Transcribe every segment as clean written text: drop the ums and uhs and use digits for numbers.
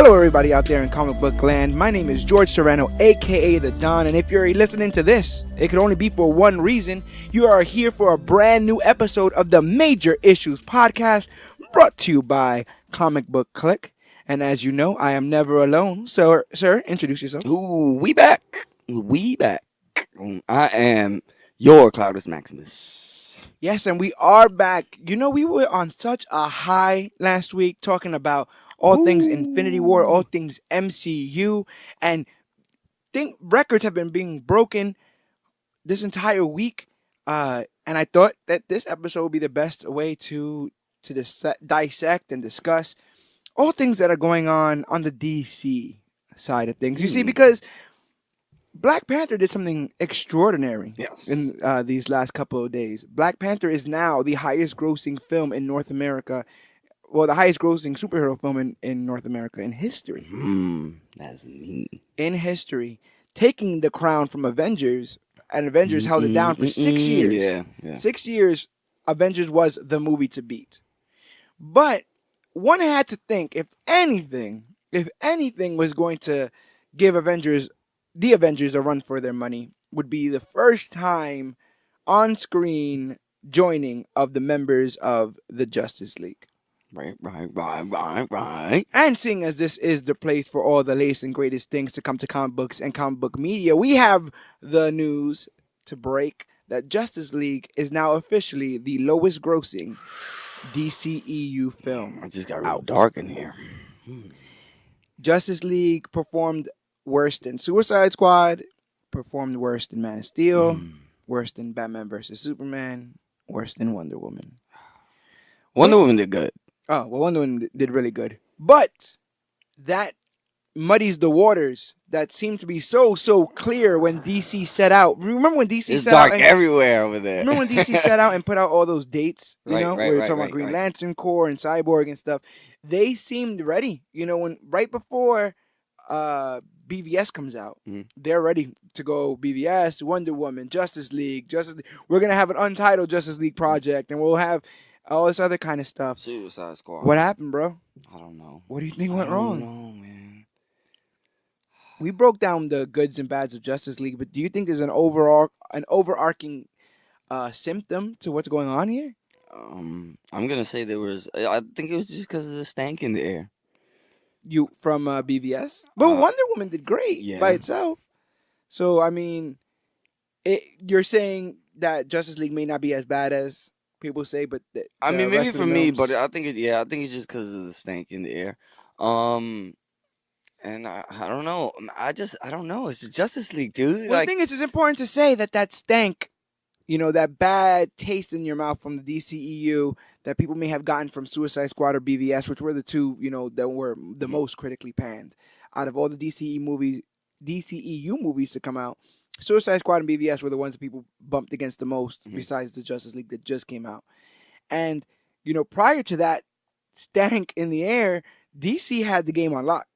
Hello, everybody out there in comic book land. My name is George Serrano, aka The Don, and if you're listening to this, it could only be for one reason. You are here for a brand new episode of the Major Issues Podcast, brought to you by ComicBook Clique. And as you know, I am never alone. So, sir, introduce yourself. Ooh, we back. We back. I am your Cloudus Maximus. Yes, and we are back. You know, we were on such a high last week talking about all things Infinity War, all things MCU, and think records have been being broken this entire week. And I thought that this episode would be the best way to dissect and discuss all things that are going on the DC side of things. You see, because Black Panther did something extraordinary in these last couple of days. Black Panther is now the highest grossing film in North America. Well, the highest grossing superhero film in North America in history. That's mean. In history. Taking the crown from Avengers, and Avengers held it down for 6 years. Yeah. 6 years, Avengers was the movie to beat. But one had to think, if anything was going to give the Avengers a run for their money, would be the first time on-screen joining of the members of the Justice League. Right. And seeing as this is the place for all the latest and greatest things to come to comic books and comic book media, we have the news to break that Justice League is now officially the lowest grossing DCEU film. I just got real dark in here. Justice League performed worse than Suicide Squad, performed worse than Man of Steel, worse than Batman vs. Superman, worse than Wonder Woman. Wonder Woman did good. Oh, well, Wonder Woman did really good. But that muddies the waters that seemed to be so clear when DC set out. Remember when DC it's set dark out? everywhere over there. Remember when DC set out and put out all those dates? Where you're talking about Green right. Lantern Corps and Cyborg and stuff. They seemed ready. You know, when right before BVS comes out, they're ready to go. BVS, Wonder Woman, Justice League. We're gonna have an untitled Justice League project, and we'll have all this other kind of stuff. Suicide Squad. What happened, bro? I don't know. What do you think went wrong? I don't know, man. We broke down the goods and bads of Justice League, but do you think there's an overarching symptom to what's going on here? I'm gonna say I think it was just because of the stank in the air. You from BVS? But Wonder Woman did great by itself. So I mean, you're saying that Justice League may not be as bad as people say, but I mean, maybe for me, but I think it's just because of the stank in the air. And I don't know. I don't know. It's just Justice League, dude. Well, I think it's important to say that stank, you know, that bad taste in your mouth from the DCEU that people may have gotten from Suicide Squad or BVS, which were the two, you know, that were the most critically panned out of all the DCEU movies to come out. Suicide Squad and BVS were the ones that people bumped against the most, besides the Justice League that just came out. And, you know, prior to that stank in the air, DC had the game on lock.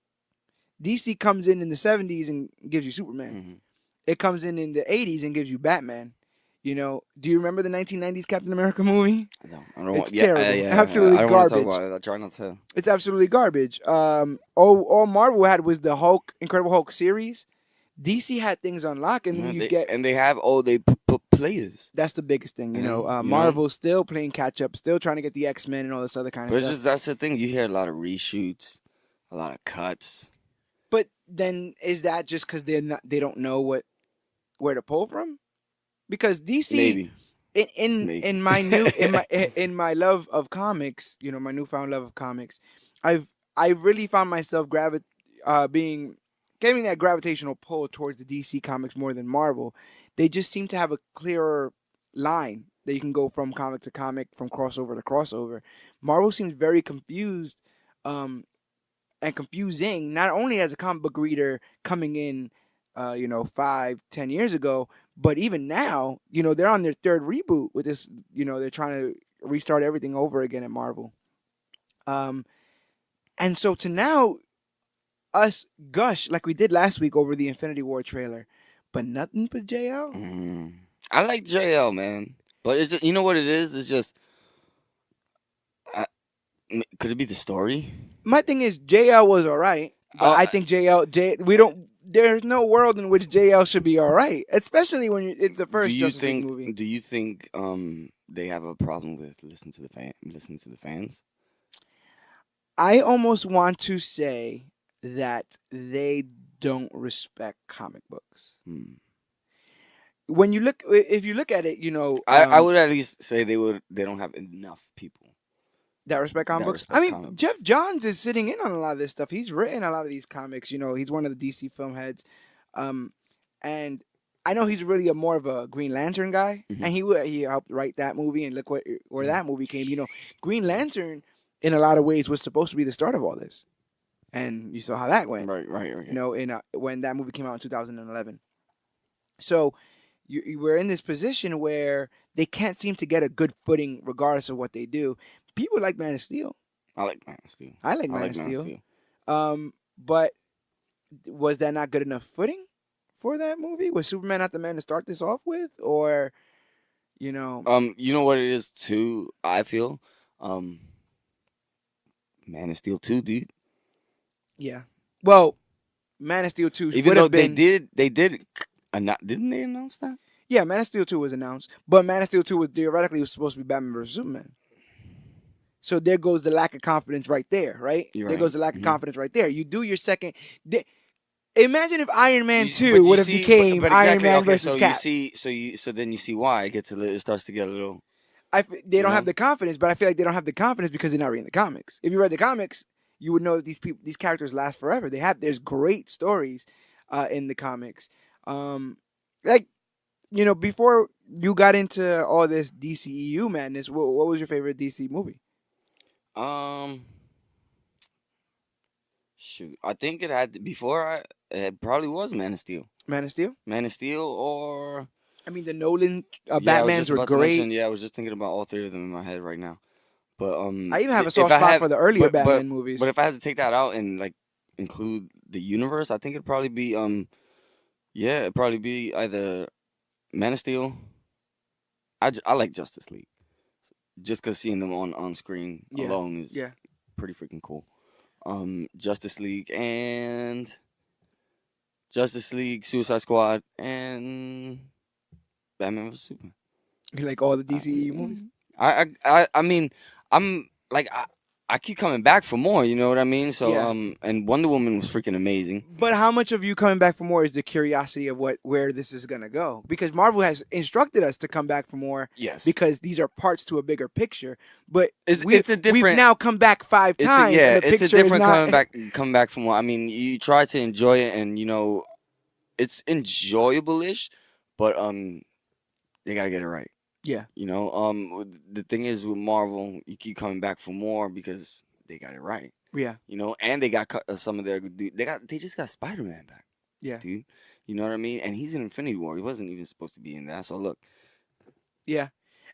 DC comes in the 70s and gives you Superman. It comes in the 80s and gives you Batman. You know, do you remember the 1990s Captain America movie? I don't. It's terrible. Absolutely I don't garbage. want to talk about it. I try not to. It's absolutely garbage. All Marvel had was the Incredible Hulk series. DC had things on lock, and they have they put players. That's the biggest thing, you know. Marvel's still playing catch up, still trying to get the X-Men and all this other kind of stuff. But that's the thing. You hear a lot of reshoots, a lot of cuts. But then is that just because they don't know where to pull from? Because DC, maybe. in my love of comics, you know, my newfound love of comics, I've really found myself getting that gravitational pull towards the DC comics more than Marvel. They just seem to have a clearer line that you can go from comic to comic, from crossover to crossover. Marvel seems very confused and confusing, not only as a comic book reader coming in 5-10 years ago, but even now, you know, they're on their third reboot with this, you know, they're trying to restart everything over again at Marvel. And so to now us gush like we did last week over the Infinity War trailer, but nothing for JL? I like JL, man. But it's just, you know what it is? It's just, could it be the story? My thing is, JL was all right. But I think we don't. There's no world in which JL should be all right, especially when it's the first Justice League movie. Do you think they have a problem with listening to the fans? I almost want to say that they don't respect comic books. When you look, if you look at it, I would at least say they don't have enough people that respect comic books. I mean, Jeff Johns is sitting in on a lot of this stuff. He's written a lot of these comics. He's one of the DC film heads, and I know he's really more of a Green Lantern guy, and he helped write that movie. And look where that movie came. Green Lantern, in a lot of ways, was supposed to be the start of all this, and you saw how that went. Right. When that movie came out in 2011. So we're in this position where they can't seem to get a good footing, regardless of what they do. People like Man of Steel. I like Man of Steel. I like Man of Steel. But was that not good enough footing for that movie? Was Superman not the man to start this off with, or you know what it is too? I feel, Man of Steel 2, dude. Yeah. Well, Man of Steel 2 even though they didn't they announce that? Yeah, Man of Steel 2 was announced, but Man of Steel 2 was theoretically supposed to be Batman vs Superman. So there goes the lack of confidence right there, right? There goes the lack of confidence right there. You do your second. Imagine if Iron Man 2 would have became Iron Man versus Cap. So then you see why it starts to get a little. They don't have the confidence, but I feel like they don't have the confidence because they're not reading the comics. If you read the comics, you would know that these characters last forever. There's great stories in the comics. Before you got into all this DCEU madness, what was your favorite DC movie? Shoot, I think it had it probably was Man of Steel. Man of Steel? Man of Steel, or I mean, the Nolan Batmans were great. I was just thinking about all three of them in my head right now. But I even have a soft spot for the earlier Batman movies. But if I had to take that out and include the universe, I think it'd probably be it'd probably be either Man of Steel. I like Justice League, just because seeing them on screen alone is pretty freaking cool. Justice League, Suicide Squad, and Batman vs Superman. You like all the DCEU movies? I mean, I'm like I keep coming back for more, you know what I mean? So and Wonder Woman was freaking amazing. But how much of you coming back for more is the curiosity of where this is gonna go? Because Marvel has instructed us to come back for more. Yes. Because these are parts to a bigger picture. But it's a different. We've now come back 5 times. It's a different coming back for more. I mean, you try to enjoy it, and it's enjoyable-ish, but they gotta get it right. Yeah. The thing is with Marvel, you keep coming back for more because they got it right. Yeah. And they got some of their they just got Spider-Man back. Yeah. Dude. You know what I mean? And he's in Infinity War. He wasn't even supposed to be in that. So look. Yeah.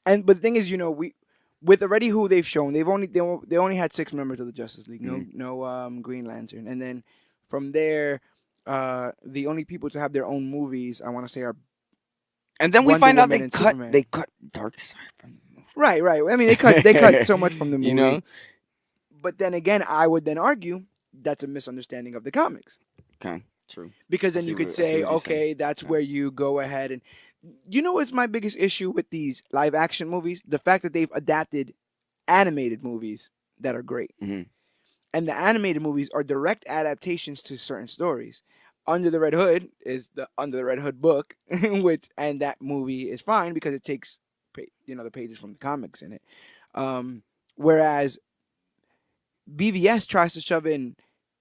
But the thing is, we with already who they've shown, they only had 6 members of the Justice League. No Green Lantern. And then from there, the only people to have their own movies, I want to say, are and then we find out they cut Darkseid from the movie. Right. I mean, they cut so much from the movie. But then again, I would then argue that's a misunderstanding of the comics. Okay, true. Because then you could say, okay, that's where you go ahead and what's my biggest issue with these live action movies? The fact that they've adapted animated movies that are great. Mm-hmm. And the animated movies are direct adaptations to certain stories. Under the Red Hood is the Under the Red Hood book, and that movie is fine because it takes the pages from the comics in it. Whereas BVS tries to shove in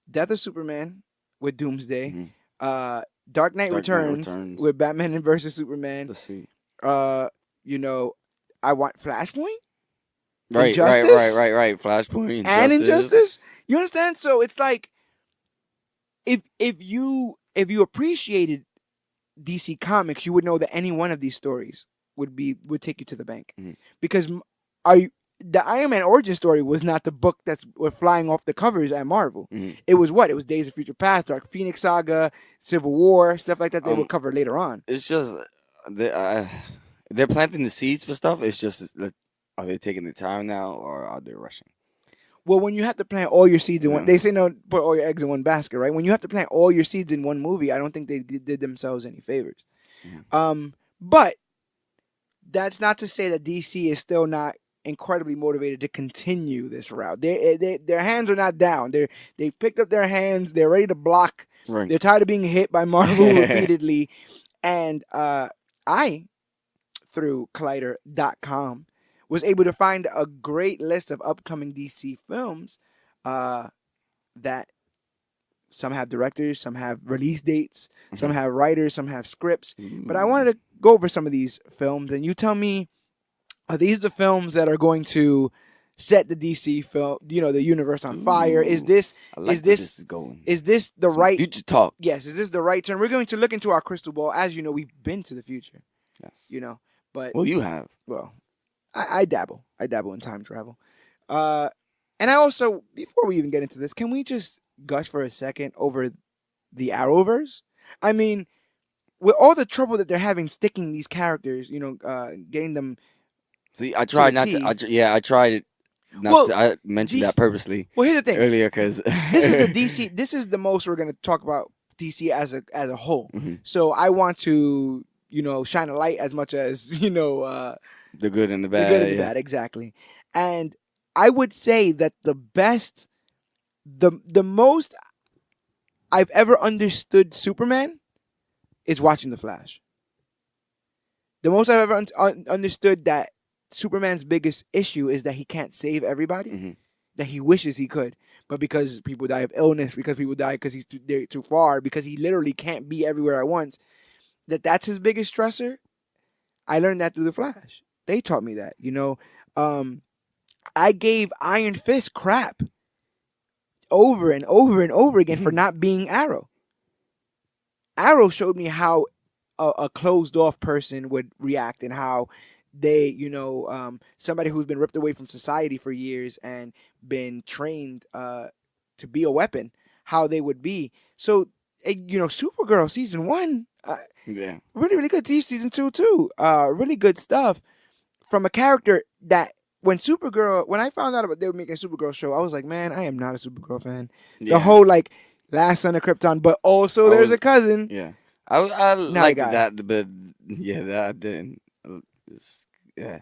Death of Superman with Doomsday, Dark Knight Returns with Batman versus Superman. Let's see. I want Flashpoint. Right. Flashpoint and Injustice. You understand? So it's like, if you appreciated DC Comics, you would know that any one of these stories would take you to the bank. Mm-hmm. Because the Iron Man origin story was not the book that's flying off the covers at Marvel. Mm-hmm. It was what? It was Days of Future Past, Dark Phoenix Saga, Civil War, stuff like that. They would cover later on. It's just they're planting the seeds for stuff. It's just, are they taking the time now, or are they rushing? Well, when you have to plant all your seeds in one, Yeah. they say no, put all your eggs in one basket, right? When you have to plant all your seeds in one movie, I don't think they did themselves any favors. But that's not to say that DC is still not incredibly motivated to continue this route. Their hands are not down. They picked up their hands. They're ready to block. Right. They're tired of being hit by Marvel repeatedly. And I, through Collider.com, was able to find a great list of upcoming DC films that some have directors, some have release dates, some have writers, some have scripts. But I wanted to go over some of these films, and you tell me, are these the films that are going to set the DC film, the universe on fire? Is this I like is this this is going. is this the right Future talk. Yes, is this the right turn? We're going to look into our crystal ball. As you know, we've been to the future. Yes. But Well, you have. well, I dabble. I dabble in time travel. And I also, before we even get into this, can we just gush for a second over the Arrowverse? I mean, with all the trouble that they're having sticking these characters, getting them. See, I tried not to. I tried not to. I mentioned that purposely. Well, here's the thing. Earlier, because this is the DC. This is the most we're going to talk about DC as a whole. So I want to shine a light as much as the good and the bad. The good and the bad, exactly. And I would say that the best, the most I've ever understood Superman is watching The Flash. The most I've ever understood that Superman's biggest issue is that he can't save everybody, that he wishes he could. But because people die of illness, because people die because he's too far, because he literally can't be everywhere at once, that's his biggest stressor. I learned that through The Flash. They taught me that, I gave Iron Fist crap over and over and over again for not being Arrow. Arrow showed me how a closed off person would react, and how they, somebody who's been ripped away from society for years and been trained to be a weapon, how they would be. So, Supergirl season 1, really, really good. Season 2 too, really good stuff from a character that when I found out about they were making a Supergirl show, I was like, man, I am not a Supergirl fan. Yeah. The whole last son of Krypton, but also there's a cousin. Yeah, I liked that, but that I didn't. Yeah.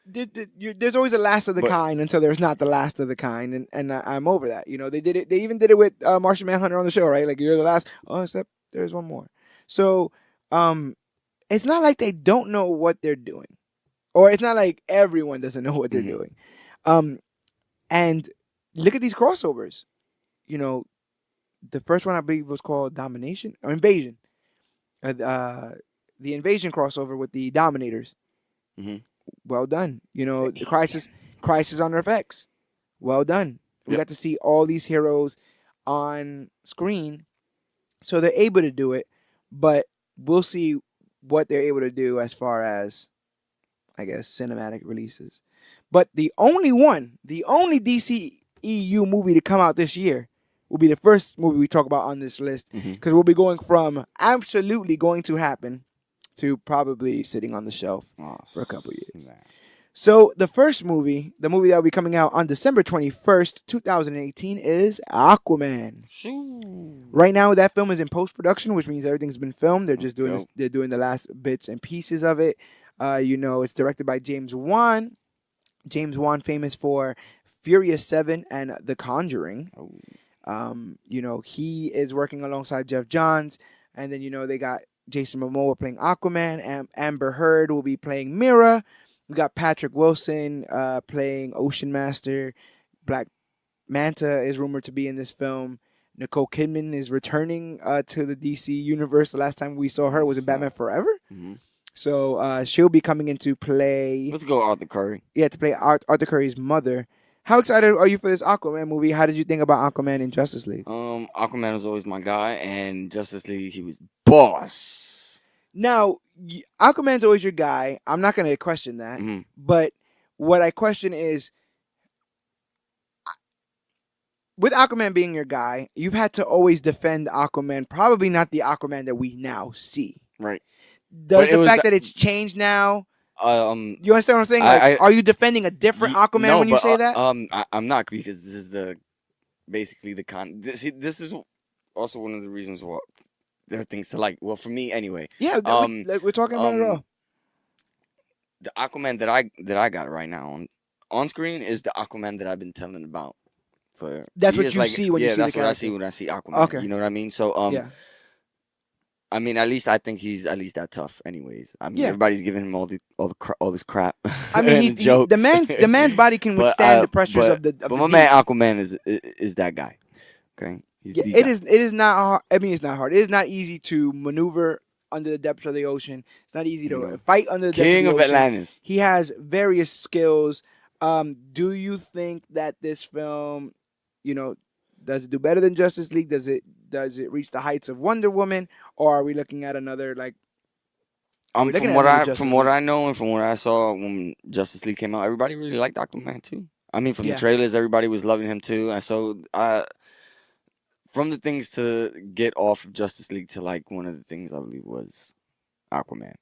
There's always a last of the kind until there's not the last of the kind, and I'm over that. They did it. They even did it with Martian Manhunter on the show, right? Like, you're the last. Oh, except there's one more. So, it's not like they don't know what they're doing, or it's not like everyone doesn't know what they're doing. And look at these crossovers. The first one I believe was called Domination or Invasion. The Invasion crossover with the Dominators. Well done. The Crisis on Earth X. Well done. We got to see all these heroes on screen, so they're able to do it. But we'll see what they're able to do as far as, I guess, cinematic releases. But the only DCEU movie to come out this year will be the first movie we talk about on this list, because we'll be going from absolutely going to happen to probably sitting on the shelf for a couple years. So the first movie, the movie that will be coming out on December 21st, 2018, is Aquaman. Right now, that film is in post-production, which means everything's been filmed. They're just doing they're doing the last bits and pieces of it. It's directed by James Wan. James Wan, famous for Furious 7 and The Conjuring. He is working alongside Jeff Johns, and then they got Jason Momoa playing Aquaman, and Amber Heard will be playing Mira. We got Patrick Wilson playing Ocean Master. Black Manta is rumored to be in this film. Nicole Kidman is returning to the DC universe. The last time we saw her was in Batman Forever. So she'll be coming in to play. Let's go Arthur Curry. Yeah, to play Arthur Curry's mother. How excited are you for this Aquaman movie? How did you think about Aquaman in Justice League? Aquaman was always my guy, and Justice League, he was boss. Now, Aquaman's always your guy. I'm not going to question that. But what I question is, with Aquaman being your guy, you've had to always defend Aquaman, probably not the Aquaman that we now see. Right. Does the fact that it's changed now You understand what I'm saying? Like, I are you defending a different Aquaman no, when you but say that? I'm not, because this is the basically the this is also one of the reasons why there are things to like. Well, for me anyway. Yeah, we're talking about it Um, all. the Aquaman that I got right now on screen is the Aquaman that I've been telling about for That's what years. you Like, see when you yeah, see the that's what I see character. when I see Aquaman. Okay. You know what I mean? So Yeah. I mean, at least I think he's at least that tough. Anyways, I mean, Yeah. everybody's giving him all this crap I mean, and the jokes. the man's body can withstand the pressures of but the my man deep. Aquaman is that guy. Okay, he's Yeah, the guy. it is not hard. I mean, it's not hard. It is not easy to maneuver under the depths of the ocean. It's not easy You to know, fight under the depths of King the of ocean. Atlantis. He has various skills. Do you think that this film, you know, does it do better than Justice League? Does it reach the heights of Wonder Woman, or are we looking at another like? Are we looking at another From Justice what League? I know and from what I saw when Justice League came out, everybody really liked Aquaman too. I mean, from the Yeah. trailers, everybody was loving him too, and so from the things to get off of Justice League to like, one of the things I believe was Aquaman.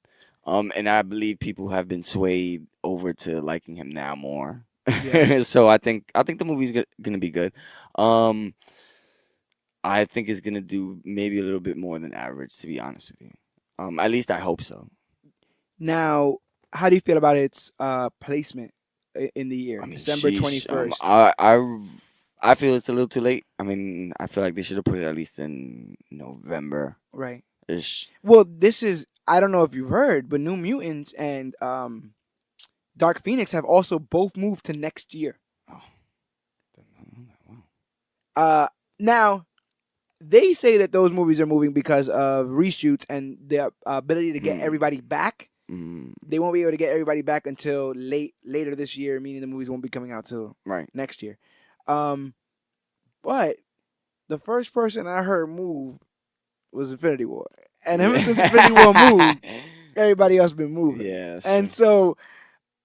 And I believe people have been swayed over to liking him now more. Yeah. So I think the movie's gonna be good. Um, I think it's gonna do maybe a little bit more than average, to be honest with you. At least I hope so. Now, how do you feel about its placement in the year, I mean, December sheesh. 21st? I feel it's a little too late. I mean, I feel like they should have put it at least in November Right. ish. Well, this is, I don't know if you've heard, but New Mutants and Dark Phoenix have also both moved to next year. Oh, wow. Now they say that those movies are moving because of reshoots and the ability to get everybody back. They won't be able to get everybody back until later this year, meaning the movies won't be coming out till Right. next year. But the first person I heard move was Infinity War, and ever since Infinity War moved, everybody else been moving. Yeah, that's and true. so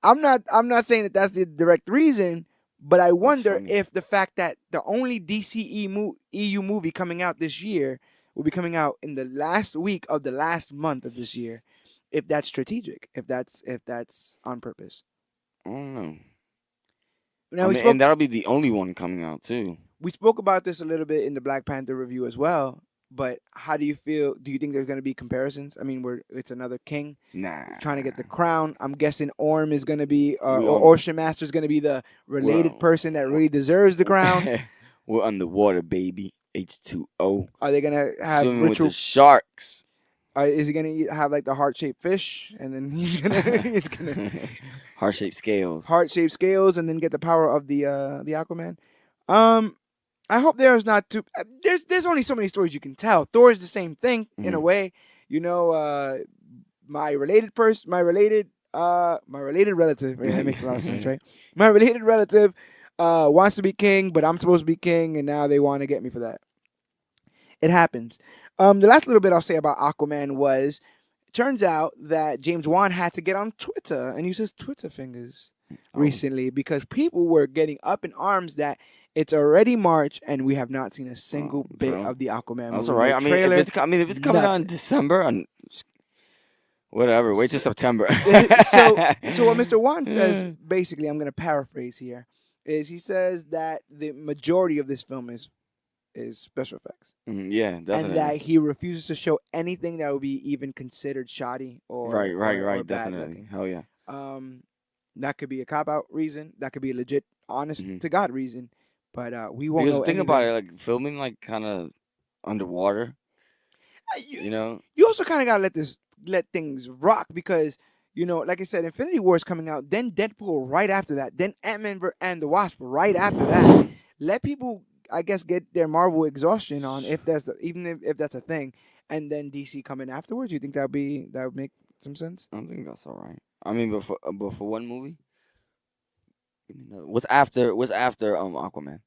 I'm not saying that that's the direct reason, but I wonder funny. if the fact that the only DCEU movie coming out this year will be coming out in the last week of the last month of this year, if that's strategic, if that's on purpose. I don't know. Now And that'll be the only one coming out too. we spoke about this a little bit in the Black Panther review as well. But how do you feel? Do you think there's going to be comparisons? I mean, it's another king Nah. trying to get the crown. I'm guessing Orm is going to be, or We all- Ocean Master is going to be the related Well, person that really deserves the crown. We're underwater, baby. H2O. Are they going to have Swimming with ritual? the sharks. Is he going to have like the heart-shaped fish, and then it's gonna Heart-shaped scales. heart-shaped scales, and then get the power of the Aquaman? I hope there's not too. There's only so many stories you can tell. Thor is the same thing in a way. You know, my related relative. Right? That makes a lot of sense, right? My related relative wants to be king, but I'm supposed to be king, and now they want to get me for that. It happens. The last little bit I'll say about Aquaman was, it turns out that James Wan had to get on Twitter and use his Twitter fingers recently because people were getting up in arms that it's already March and we have not seen a single bit of the Aquaman movie. That's all right. No I mean, trailer, if it's coming out in December, and whatever, wait till September. so what Mr. Wan says, basically, I'm going to paraphrase here, is he says that the majority of this film is special effects. Yeah, definitely. And that he refuses to show anything that would be even considered shoddy or right, or bad definitely. looking. Hell yeah. That could be a cop out reason. That could be a legit, honest to God reason. But we won't Because know think anything. about it, like filming like kind of underwater. You know, you also kind of gotta let things rock because like I said, Infinity War is coming out, then Deadpool right after that, then Ant-Man and the Wasp right after that. Let people, I guess, get their Marvel exhaustion on if that's a thing, and then DC coming afterwards. You think that would make some sense? I think that's all right. I mean, but for one movie, what's after Aquaman?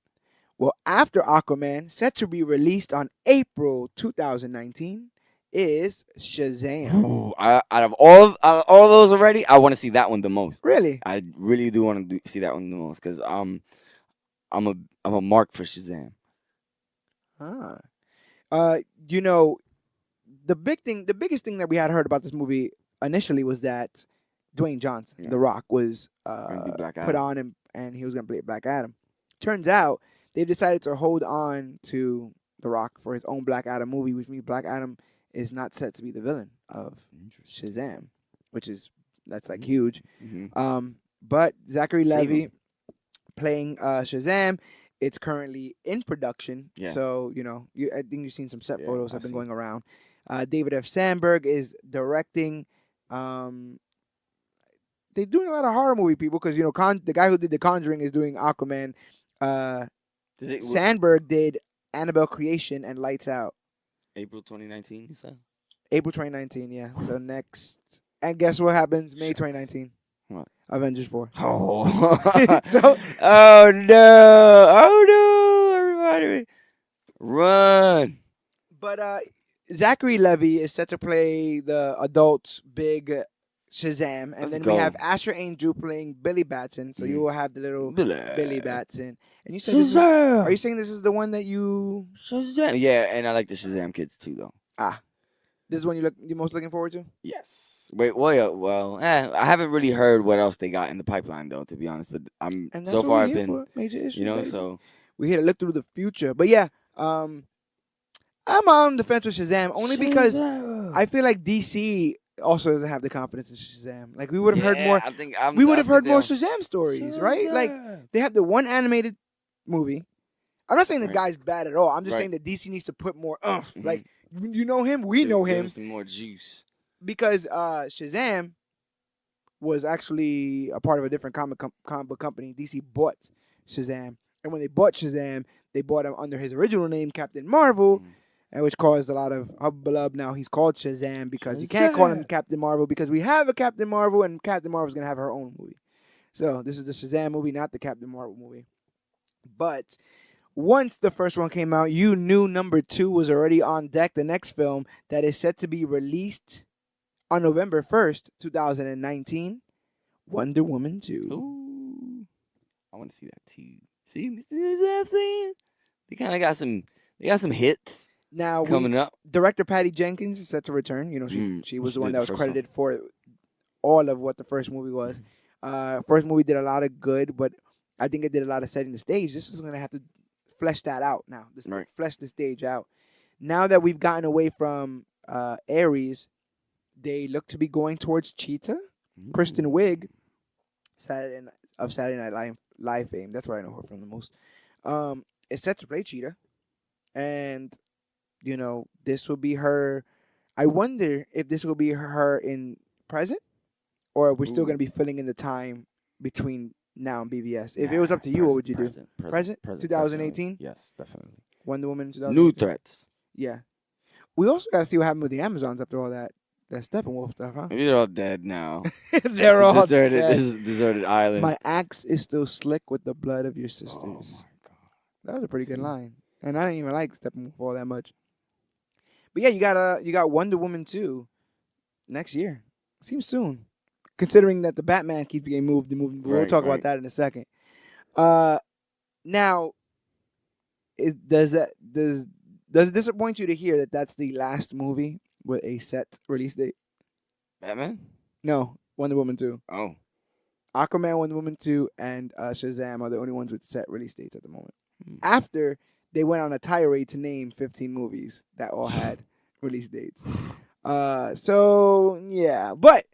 Well, after Aquaman, set to be released on April 2019, is Shazam. Ooh, out of all those already, I want to see that one the most. Really? I really do want to see that one the most because I'm a mark for Shazam. The biggest thing that we had heard about this movie initially was that Dwayne Johnson, Yeah. The Rock, was Gonna be Black put Adam. on him, and he was going to play Black Adam. Turns out they've decided to hold on to The Rock for his own Black Adam movie, which means Black Adam is not set to be the villain of Shazam, that's like huge. But Zachary Save Levi him. playing Shazam. It's currently in production, Yeah. so I think you've seen some set Yeah, photos have I've been seen. going around. David F. Sandberg is directing. They're doing a lot of horror movie people because the guy who did The Conjuring is doing Aquaman. Sandberg did Annabelle Creation and Lights Out. April 2019, you said? April 2019, yeah. So next, and guess what happens? May 2019. What? Avengers 4. Oh. So, oh no, everybody, run! but Zachary Levi is set to play the adult big Shazam, and Let's then go. we have Asher Angel playing Billy Batson. So you will have the little Billy Batson. And you said are you saying this is the one that you Shazam? Yeah, and I like the Shazam kids too, though. This is one you're most looking forward to? Yes. Wait, well, I haven't really heard what else they got in the pipeline, though, to be honest. But And that's so what far we're I've here been, for, major issues, baby. so we're here to look through the future. But yeah, I'm on the fence with Shazam only because I feel like DC also doesn't have the confidence in Shazam. Like we would have heard more. We would have heard more Shazam stories, right? Like they have the one animated movie. I'm not saying the guy's bad at all. I'm just saying that DC needs to put more oomph. Like you know him, we know him. Some more juice. Because Shazam was actually a part of a different comic book company. DC bought Shazam, and when they bought Shazam, they bought him under his original name, Captain Marvel. And which caused a lot of hubbub. Now he's called Shazam because you can't call him Captain Marvel because we have a Captain Marvel and Captain Marvel's going to have her own movie. So this is the Shazam movie, not the Captain Marvel movie. But once the first one came out, you knew number 2 was already on deck. The next film that is set to be released on November 1st, 2019, Wonder Woman 2. Ooh, I want to see that too. See what I'm saying? They kind of got some hits. Now, coming up, director Patty Jenkins is set to return. She was the one that was credited for all of what the first movie was. First movie did a lot of good, but I think it did a lot of setting the stage. This is going to have to flesh that out now. Flesh the stage out. Now that we've gotten away from Ares, they look to be going towards Cheetah. Kristen Wiig, Saturday Night Live fame. That's where I know her from the most. Is set to play Cheetah, and this will be her. I wonder if this will be her in present, or we're still going to be filling in the time between now and BVS. If it was up to you, what would you do? Present 2018? Yes, definitely. Wonder Woman 2018. New threats. Yeah. We also got to see what happened with the Amazons after all that Steppenwolf stuff, huh? They're all dead now. They're all dead. This is a deserted island. My axe is still slick with the blood of your sisters. Oh my God. That was a pretty good line. And I didn't even like Steppenwolf all that much. But yeah, you got Wonder Woman 2 next year. Seems soon. Considering that the Batman keeps getting moved and moved. We'll talk about that in a second. Now, does it disappoint you to hear that that's the last movie with a set release date? Batman? No, Wonder Woman 2. Oh. Aquaman, Wonder Woman 2, and Shazam are the only ones with set release dates at the moment. After they went on a tirade to name 15 movies that all had release dates. So, yeah. But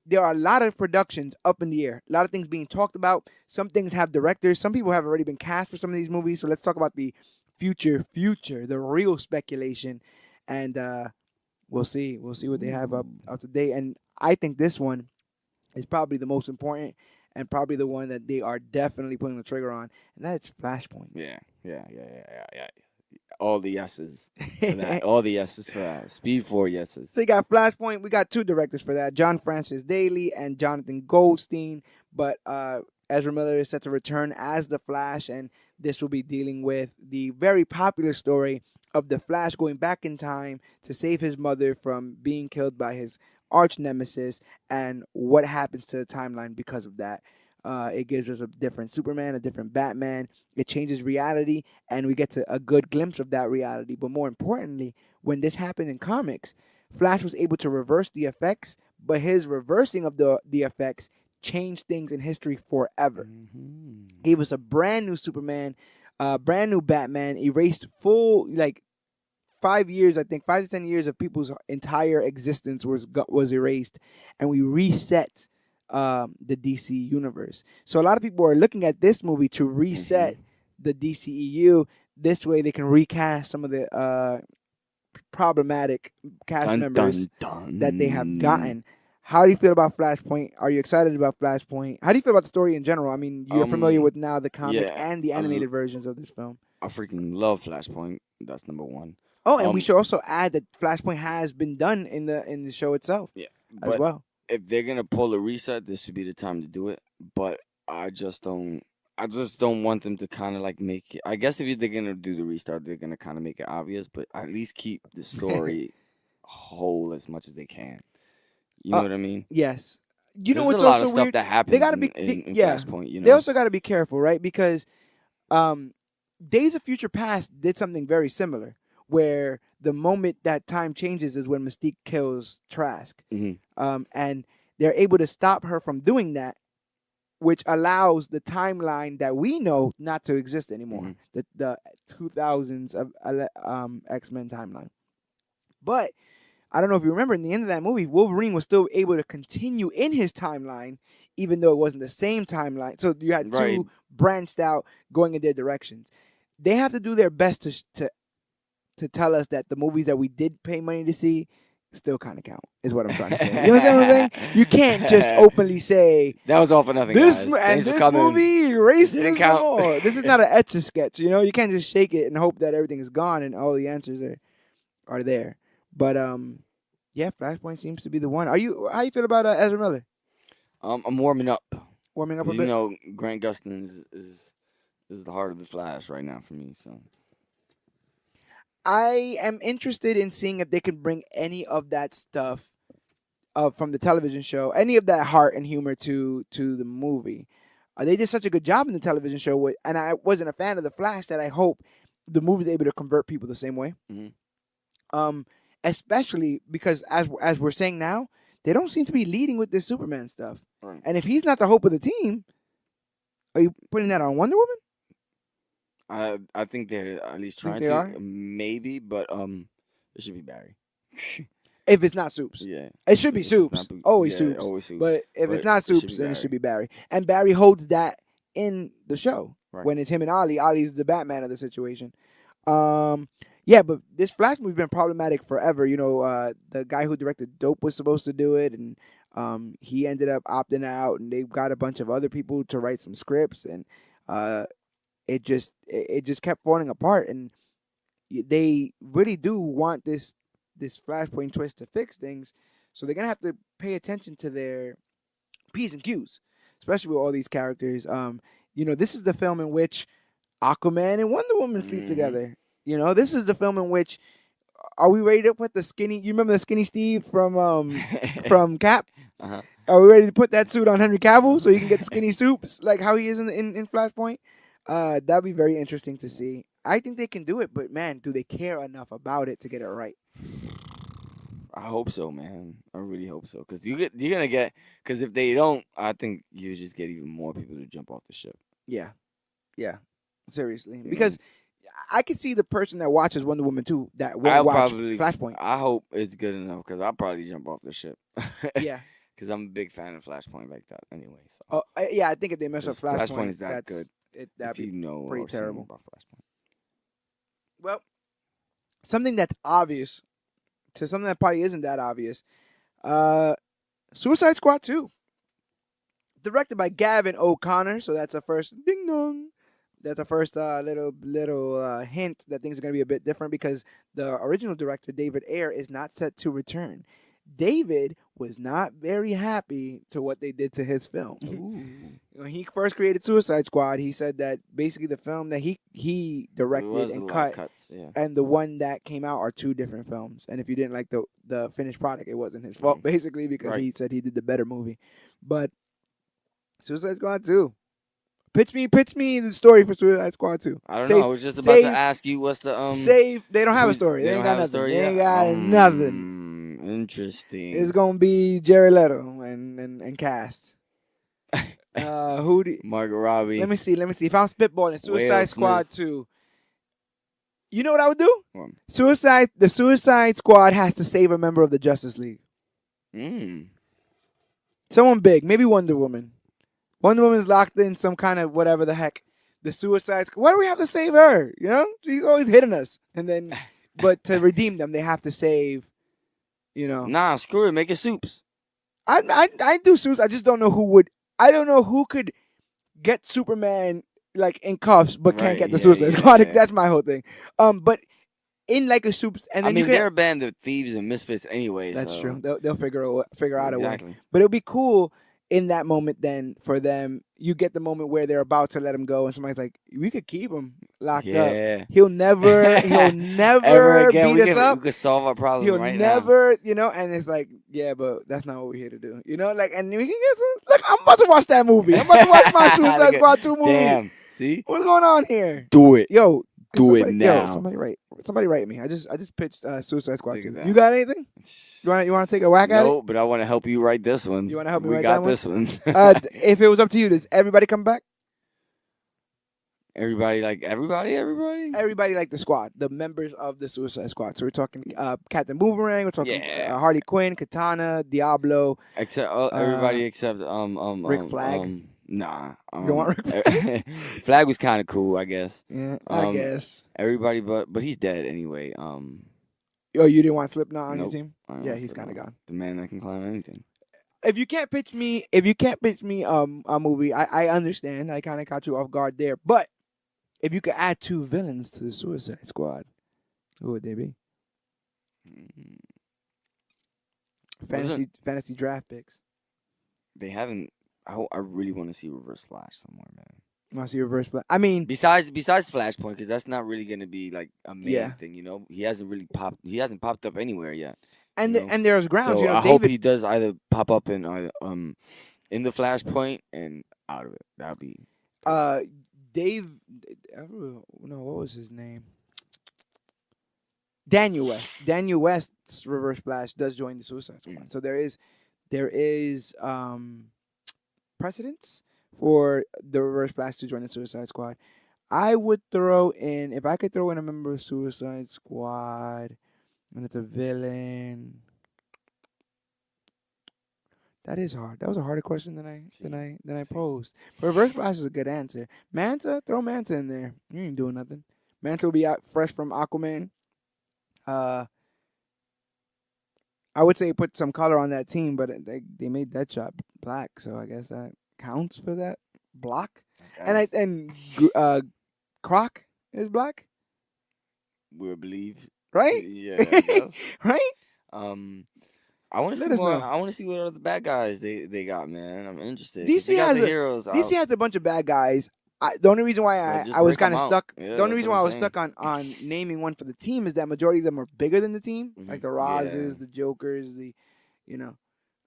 there are a lot of productions up in the air. A lot of things being talked about. Some things have directors. Some people have already been cast for some of these movies. So let's talk about the future, the real speculation. And we'll see. We'll see what they have up to date. And I think this one is probably the most important and probably the one that they are definitely putting the trigger on. And that's Flashpoint. Yeah. All the yeses for that. All the yeses for that. Speed 4 yeses. So you got Flashpoint. We got 2 directors for that, John Francis Daly and Jonathan Goldstein. But Ezra Miller is set to return as the Flash, and this will be dealing with the very popular story of the Flash going back in time to save his mother from being killed by his arch nemesis and what happens to the timeline because of that. It gives us a different Superman, a different Batman. It changes reality, and we get a good glimpse of that reality. But more importantly, when this happened in comics, Flash was able to reverse the effects but his reversing of the effects changed things in history forever. Mm-hmm. He was a brand new Superman, brand new Batman, erased full 5 years, I think 5 to 10 years of people's entire existence was erased, and we reset the DC universe. So a lot of people are looking at this movie to reset the DCEU. This way, they can recast some of the problematic cast members that they have gotten. How do you feel about Flashpoint? Are you excited about Flashpoint? How do you feel about the story in general? I mean, you're familiar with now the comic and the animated versions of this film. I freaking love Flashpoint. That's number one. Oh, and we should also add that Flashpoint has been done in the show itself, as well. If they're gonna pull a reset, this would be the time to do it. But I just don't want them to kind of like make it. I guess if they're gonna do the restart, they're gonna kind of make it obvious, but at least keep the story whole as much as they can. You know what I mean? Yes. You know what's a lot also of stuff weird? that happens. They gotta be in Flashpoint. You know, they also got to be careful, right? Because Days of Future Past did something very similar, where the moment that time changes is when Mystique kills Trask, and they're able to stop her from doing that, which allows the timeline that we know not to exist anymore. The 2000s of X-Men timeline. But I don't know if you remember, in the end of that movie, Wolverine was still able to continue in his timeline, even though it wasn't the same timeline. So you had two branched out, going in their directions. They have to do their best to tell us that the movies that we did pay money to see still kind of count, is what I'm trying to say. You know what I'm saying? You can't just openly say that was all for nothing. This guys. and this movie erased this count. More. This is not an Etch-a-Sketch. You know, you can't just shake it and hope that everything is gone and all the answers are there. But yeah, Flashpoint seems to be the one. How you feel about Ezra Miller? I'm warming up. Warming up a bit. You know, Grant Gustin is the heart of the Flash right now for me. So I am interested in seeing if they can bring any of that stuff from the television show, any of that heart and humor to the movie. They did such a good job in the television show, and I wasn't a fan of the Flash, that I hope the movie's able to convert people the same way. Especially because, as we're saying now, they don't seem to be leading with this Superman stuff. Right. And if he's not the hope of the team, are you putting that on Wonder Woman? I think they're at least trying to. Maybe, but it should be Barry. If it's not Soups. Yeah. It should be Soups. Always Soups. But if it's not Soups, then it should be Barry. And Barry holds that in the show. Right. When it's him and Ollie. Ollie's the Batman of the situation. Yeah, but this Flash movie's been problematic forever. You know, the guy who directed Dope was supposed to do it, and he ended up opting out, and they've got a bunch of other people to write some scripts, and it just kept falling apart. And they really do want this Flashpoint twist to fix things, so they're gonna have to pay attention to their P's and Q's, especially with all these characters. You know, this is the film in which Aquaman and Wonder Woman sleep together. You know, this is the film in which, are we ready to put the skinny? You remember the skinny Steve from Cap? Are we ready to put that suit on Henry Cavill so he can get skinny Soups like how he is in Flashpoint? That'd be very interesting to see. I think they can do it, but man, do they care enough about it to get it right? I hope so, man. I really hope so, because you're gonna get. Because if they don't, I think you just get even more people to jump off the ship. Yeah, seriously, because I could see the person that watches Wonder Woman 2 that will watch Flashpoint. I hope it's good enough, because I'll probably jump off the ship. Yeah. Because I'm a big fan of Flashpoint like that anyway. So. Oh, yeah, I think if they mess up Flashpoint, is that good. That'd be pretty terrible. About Flashpoint. Well, something that's obvious to something that probably isn't that obvious. Suicide Squad 2. Directed by Gavin O'Connor, so that's a first ding dong. That's a first little hint that things are going to be a bit different, because the original director, David Ayer, is not set to return. David was not very happy to what they did to his film. When he first created Suicide Squad, he said that basically the film that he directed and cut and the one that came out are two different films. And if you didn't like the finished product, it wasn't his fault, basically, because he said he did the better movie. But Suicide Squad 2. Pitch me the story for Suicide Squad 2. I don't know. I was just about to ask you what's the Save. They don't have a story. They ain't got nothing. They ain't got nothing. Interesting. It's gonna be Jared Leto and cast. Who do? Margot Robbie. Let me see. If I'm spitballing, Will Suicide Squad Smith. 2. You know what I would do? What? The Suicide Squad has to save a member of the Justice League. Someone big, maybe Wonder Woman. Wonder Woman's locked in some kind of whatever the heck. The Suicide Squad. Why do we have to save her? You know, she's always hitting us. And then, but to redeem them, they have to save. You know. Nah, screw it. Make it Soups. I do Suits. I just don't know who would. I don't know who could get Superman like in cuffs, but can't get the Suicide Squad. Yeah. That's my whole thing. But in like a Soups, and then they're a band of thieves and misfits anyway. That's so. true. They'll figure out a way. Exactly. But it'll be cool in that moment. Then for them, you get the moment where they're about to let him go, and somebody's like, "We could keep him locked up. He'll never Ever again, beat us up. We could solve our problem He'll right never, you know." And it's like, yeah, but that's not what we're here to do, you know. Like, and we can get some. Look, I'm about to watch that movie. I'm about to watch my Suicide Squad 2 movie. Damn. See, what's going on here? Do it. Yo, Do it now. Yo, somebody write me. I just pitched Suicide Squad Look 2. at that. You got anything? You want to take a whack at it? No, but I want to help you write this one. You want to help me We write got that this one. If it was up to you, does everybody come back? Everybody like everybody. Everybody like the squad, the members of the Suicide Squad. So we're talking Captain Boomerang, we're talking Harley Quinn, Katana, Diablo. Except everybody except Rick Flag. Nah. You don't want Rick Flag? Flag was kind of cool, I guess. Yeah, I guess. Everybody, but he's dead anyway. Oh, you didn't want Slipknot on your Nope. team? Yeah, he's kind of gone. The man that can climb anything. If you can't pitch me a movie, I understand. I kind of caught you off guard there. But if you could add 2 villains to the Suicide Squad, who would they be? Fantasy draft picks. They haven't. I really want to see Reverse Flash somewhere, man. Want to see Reverse Flash? I mean, besides Flashpoint, because that's not really gonna be like a main thing, you know. He hasn't popped up anywhere yet. And there's grounds. So you know, I hope he does either pop up in in the Flashpoint and out of it. That'll be. Dave. No, what was his name? Daniel West. Daniel West's Reverse Flash does join the Suicide Squad. So there is precedence for the Reverse Flash to join the Suicide Squad. I would throw in, if I could throw in a member of Suicide Squad and it's a villain. That is hard. That was a harder question than I posed. But Reverse Flash is a good answer. Manta, throw Manta in there. You ain't doing nothing. Manta will be out fresh from Aquaman. I would say put some color on that team, but they made Deadshot black, so I guess that counts for that block. And Croc is black. We'll believe, right? Yeah, right. I want to see more. I want to see what other bad guys they got, man. I'm interested. DC has a bunch of bad guys. The only reason why I was kind of stuck. Yeah, the only reason why I was stuck on naming one for the team is that majority of them are bigger than the team, like the Rozes, the Jokers,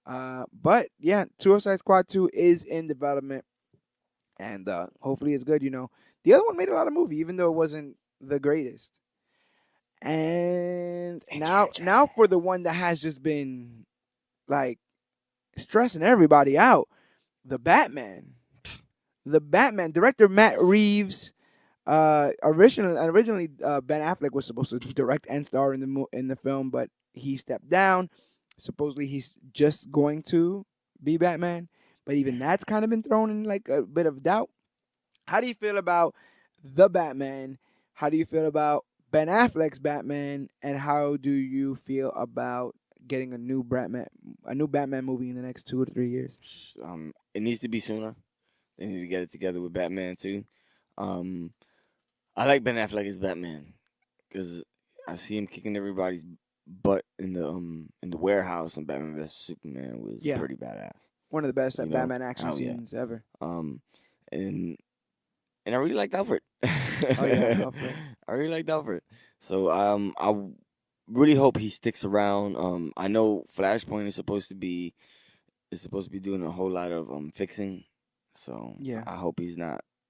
But yeah, Suicide Squad 2 is in development, and hopefully it's good. You know, the other one made a lot of movie, even though it wasn't the greatest. And now for the one that has just been like stressing everybody out, the Batman. The Batman director Matt Reeves. Originally Ben Affleck was supposed to direct and star in the film, but he stepped down. Supposedly he's just going to be Batman, but even that's kind of been thrown in like a bit of doubt. How do you feel about the Batman? How do you feel about Ben Affleck's Batman? And how do you feel about getting a new Batman movie in the next 2 to 3 years? It needs to be sooner. They need to get it together with Batman too. I like Ben Affleck as Batman because I see him kicking everybody's butt in the warehouse, and Batman vs Superman was pretty badass. One of the best Batman action scenes ever. And I really liked Alfred. Alfred. I really liked Alfred. So I really hope he sticks around. I know Flashpoint is supposed to be doing a whole lot of fixing. So I hope they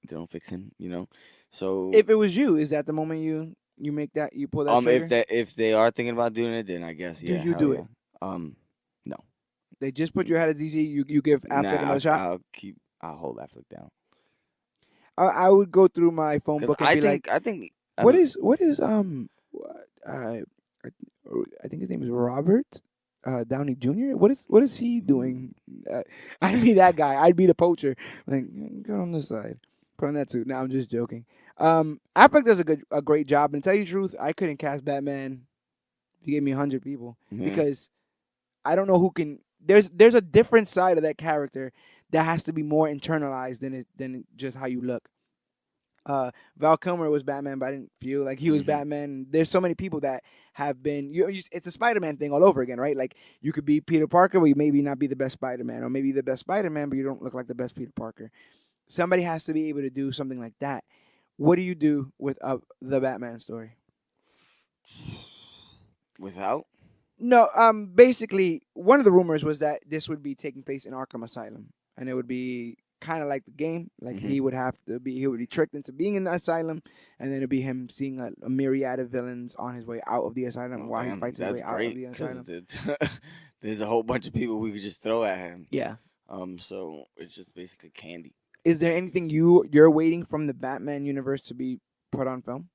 don't fix him, you know. So if it was you, is that the moment you make that, you pull that trigger? If they are thinking about doing it, then I guess do you do it? No. They just put you ahead of DC. You give Affleck another shot. I'll hold Affleck down. I would go through my phone Because book and be like, I think what is I think his name is Robert Downey Jr. What is he doing? I'd be that guy. I'd be the poacher. Like, go on this side, put on that suit. No, I'm just joking. Affleck does a great job. And to tell you the truth, I couldn't cast Batman. He gave me 100 people because I don't know who can. There's a different side of that character that has to be more internalized than just how you look. Val Kilmer was Batman, but I didn't feel like he was Batman. There's so many people that have been. It's a Spider-Man thing all over again, right? Like you could be Peter Parker, but you maybe not be the best Spider-Man, or maybe the best Spider-Man, but you don't look like the best Peter Parker. Somebody has to be able to do something like that. What do you do with the Batman story? Without? No, basically, one of the rumors was that this would be taking place in Arkham Asylum, and it would be kind of like the game. Like he would be tricked into being in the asylum, and then it'd be him seeing a myriad of villains on his way out of the asylum while he fights his way out of the asylum. There's a whole bunch of people we could just throw at him. Yeah. So it's just basically candy. Is there anything you're waiting from the Batman universe to be put on film?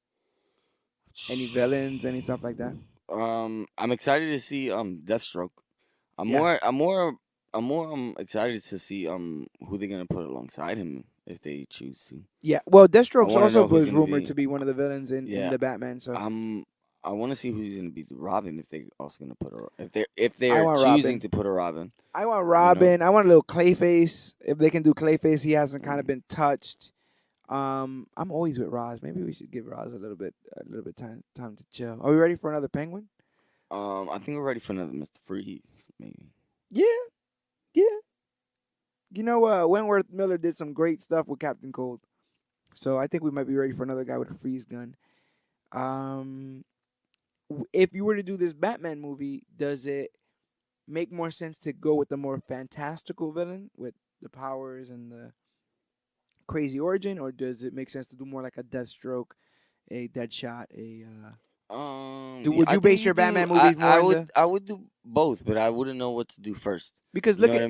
Any villains, any stuff like that? I'm excited to see Deathstroke. I'm more excited to see who they're gonna put alongside him if they choose to. Yeah, well, Deathstroke also was rumored to be one of the villains in the Batman. So I want to see who's gonna be the Robin if they're also gonna put if they're choosing to put a Robin. I want Robin. You know? I want a little Clayface. If they can do Clayface, he hasn't kind of been touched. I'm always with Roz. Maybe we should give Roz a little bit time to chill. Are we ready for another Penguin? I think we're ready for another Mr. Freeze, maybe. Yeah. You know, Wentworth Miller did some great stuff with Captain Cold, so I think we might be ready for another guy with a freeze gun. If you were to do this Batman movie, does it make more sense to go with the more fantastical villain with the powers and the crazy origin, or does it make sense to do more like a Deathstroke, a Deadshot, would you base your Batman movies more? I would do both, but I wouldn't know what to do first. Because look at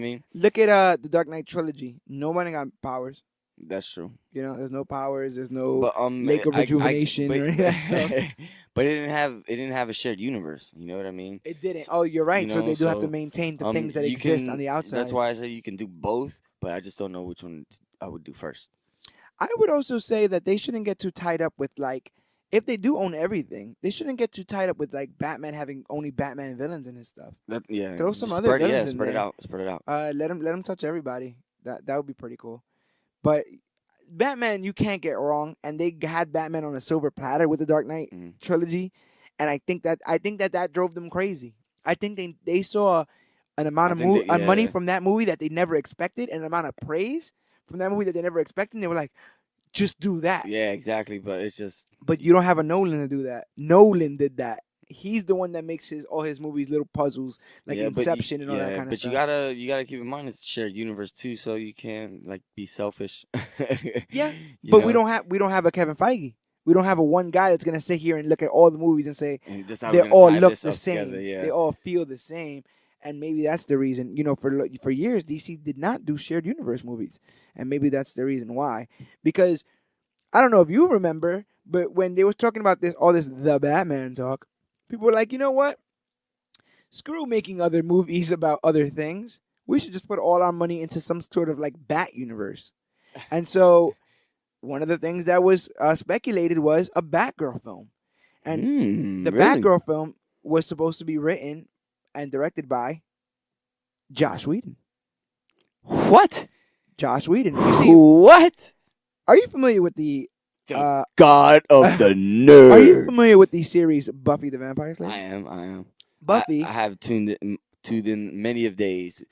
the Dark Knight trilogy. Nobody got powers. That's true. You know, there's no powers. There's no lake of rejuvenation. But it didn't have a shared universe. You know what I mean? It didn't. Oh, you're right. So they do have to maintain the things that exist on the outside. That's why I say you can do both, but I just don't know which one I would do first. I would also say that they shouldn't get too tied up with like. If they do own everything, they shouldn't get too tied up with like Batman having only Batman villains in his stuff. Throw some other villains in there. Spread it out. Let him touch everybody. That would be pretty cool. But Batman, you can't get wrong, and they had Batman on a silver platter with the Dark Knight trilogy, and I think that drove them crazy. I think they saw an amount of money from that movie that they never expected, and an amount of praise from that movie that they never expected. And they were like, just do that. Yeah, exactly. But it's just. But you don't have a Nolan to do that. Nolan did that. He's the one that makes all his movies little puzzles like Inception and all that kind of stuff. But you gotta keep in mind it's a shared universe too, so you can't like be selfish. Yeah, but we don't have a Kevin Feige. We don't have a one guy that's gonna sit here and look at all the movies and say they all look the same. They all feel the same. And maybe that's the reason, for years, DC did not do shared universe movies. And maybe that's the reason why. Because, I don't know if you remember, but when they was talking about all this The Batman talk, people were like, you know what? Screw making other movies about other things. We should just put all our money into some sort of like Bat universe. And so, one of the things that was speculated was a Batgirl film. And the really? Batgirl film was supposed to be written and directed by Joss Whedon. What? Joss Whedon. What? Are you familiar with the God of the Nerds? Are you familiar with the series Buffy the Vampire Slayer? I am. Buffy. I have tuned in many of days.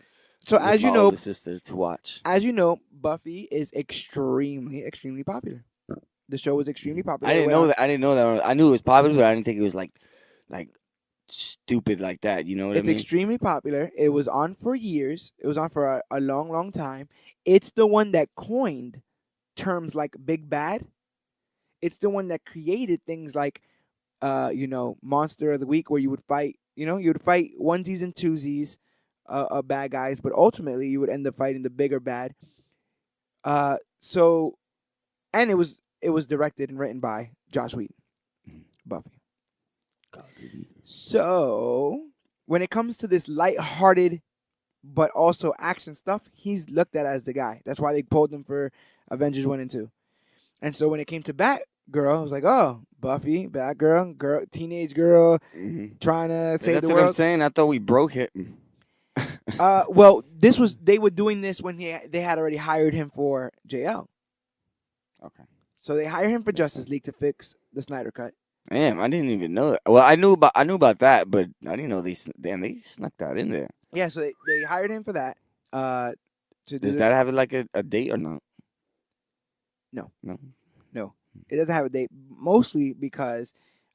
So as you know, the sister to watch. As you know, Buffy is extremely popular. The show was extremely popular. I didn't know that. I knew it was popular, but I didn't think it was like stupid like that. You know what I mean? It's extremely popular. It was on for years. It was on for a long, long time. It's the one that coined terms like big bad. It's the one that created things like, Monster of the Week, where you would fight you would fight onesies and twosies of bad guys, but ultimately you would end up fighting the bigger bad. So, and it was directed and written by Joss Whedon, Buffy. So, when it comes to this lighthearted but also action stuff, he's looked at as the guy. That's why they pulled him for Avengers 1 and 2. And so when it came to Batgirl, I was like, oh, Buffy, Batgirl, teenage girl, trying to save That's the what I'm world. saying. I thought we broke it. Well, they were doing this when they had already hired him for JL. Okay. So they hired him for Justice League to fix the Snyder Cut. Damn, I didn't even know that. Well, I knew about that, but I didn't know they snuck that in there. Yeah, so they hired him for that. To do Does this. that have like a date or not? No. No. It doesn't have a date, mostly because